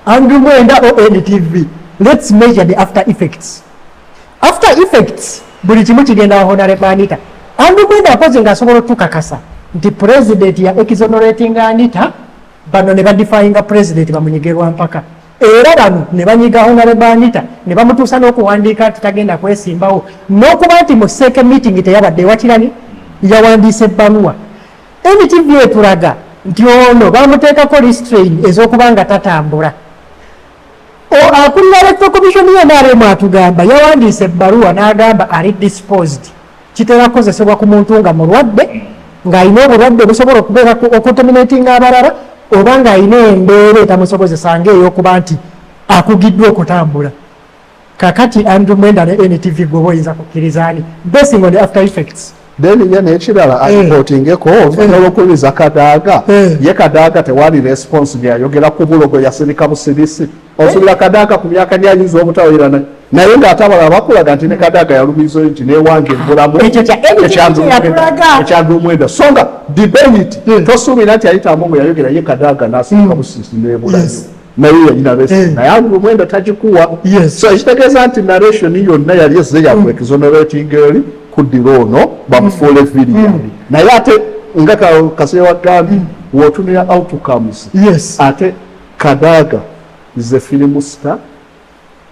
Andrew Mwenda or NTV? Let's measure the after effects. After effects, buli kimu kigenda Honorable Anita. Andrew Mwenda akoze ng'asobola otukakasa nti president ya exonerating Anita bano ne badifyinga president bamunyigerwa mpaka. Era bano ne banyiga Honorable Anita ne bamutuusa n'okuwandiika nti tagenda kwesimbawo n'okuba nti mu second meeting teyabadde wakirani yawandiise ebbaluwa. NTV etulaga nti ono bamuteekako restrain ez'okuba nga tatambula. Akulira Electoral Commission y'NRM atugamba yawandiise ebbaluwa n'agamba ali disposed. Kitera kukozesebwa ku muntu nga mulwadde ng'alina obulwadde busobola okubeera okuterminating abalala oba ng'alina embeera etamusobozesa ng'ey'okuba nti akugiddwa okutambula. Kakati Andrew Mwenda ne NTV gwe oyinza kukkiriza ani basing on the after effects. Then ye n'ekirala alipotingeko olw'okuliza Kadaga ye Kadaga tewali response gyayogera ku bulogo yasirika busirisi osubira Kadaga ku myaka gyayinza obutawirana naye ng'ate abalala bakulaga nti ne Kadaga yalumizo nti newange embulamu ekyandru Mwenda so nga debate tosuubira nti Anita-Among yayogera ye Kadaga n'asirika busirisi nebulayo naye yalina response naye Andrew Mwenda tagikuwa so ekitegeeza nti narration yonna yali ezze yaku exonerating eri kuddira ono bamufuule viliyani naye ate nga Kasee wagambye w'otunira outcomes ate Kadaga is a film star,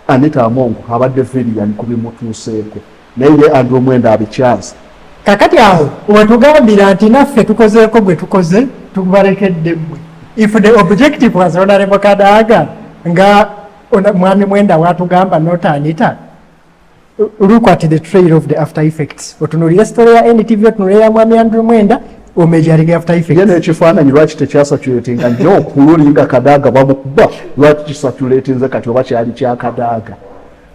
Anita-Among abadde viliyani ku bimutuuseeko naye ye Andrew Mwenda abikyaza. Kakati awo wetugambira nti naffe tukozeeko gwe tukoze tubalekedde mmwe. If the objective was Honorable Kadaga nga mwami Mwenda watugamba not Anita, look at the trail of the after effects. Otunulira story ya NTV otunulira mwami Andrew Mwenda omejaringa after effects. Yene ekifaananyi lwaki tekyasatulatinga nnyo okululinga Kadaga bamukuba lwaki kisatulatinze kati oba kyali kya Kadaga.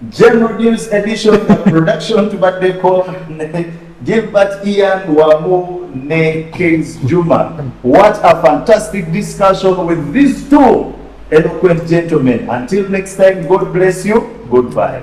General News Edition, the production to what they call Gilbert Ian Wamu ne Kings Juma. What a fantastic discussion with these two eloquent gentlemen. Until next time, God bless you. Goodbye.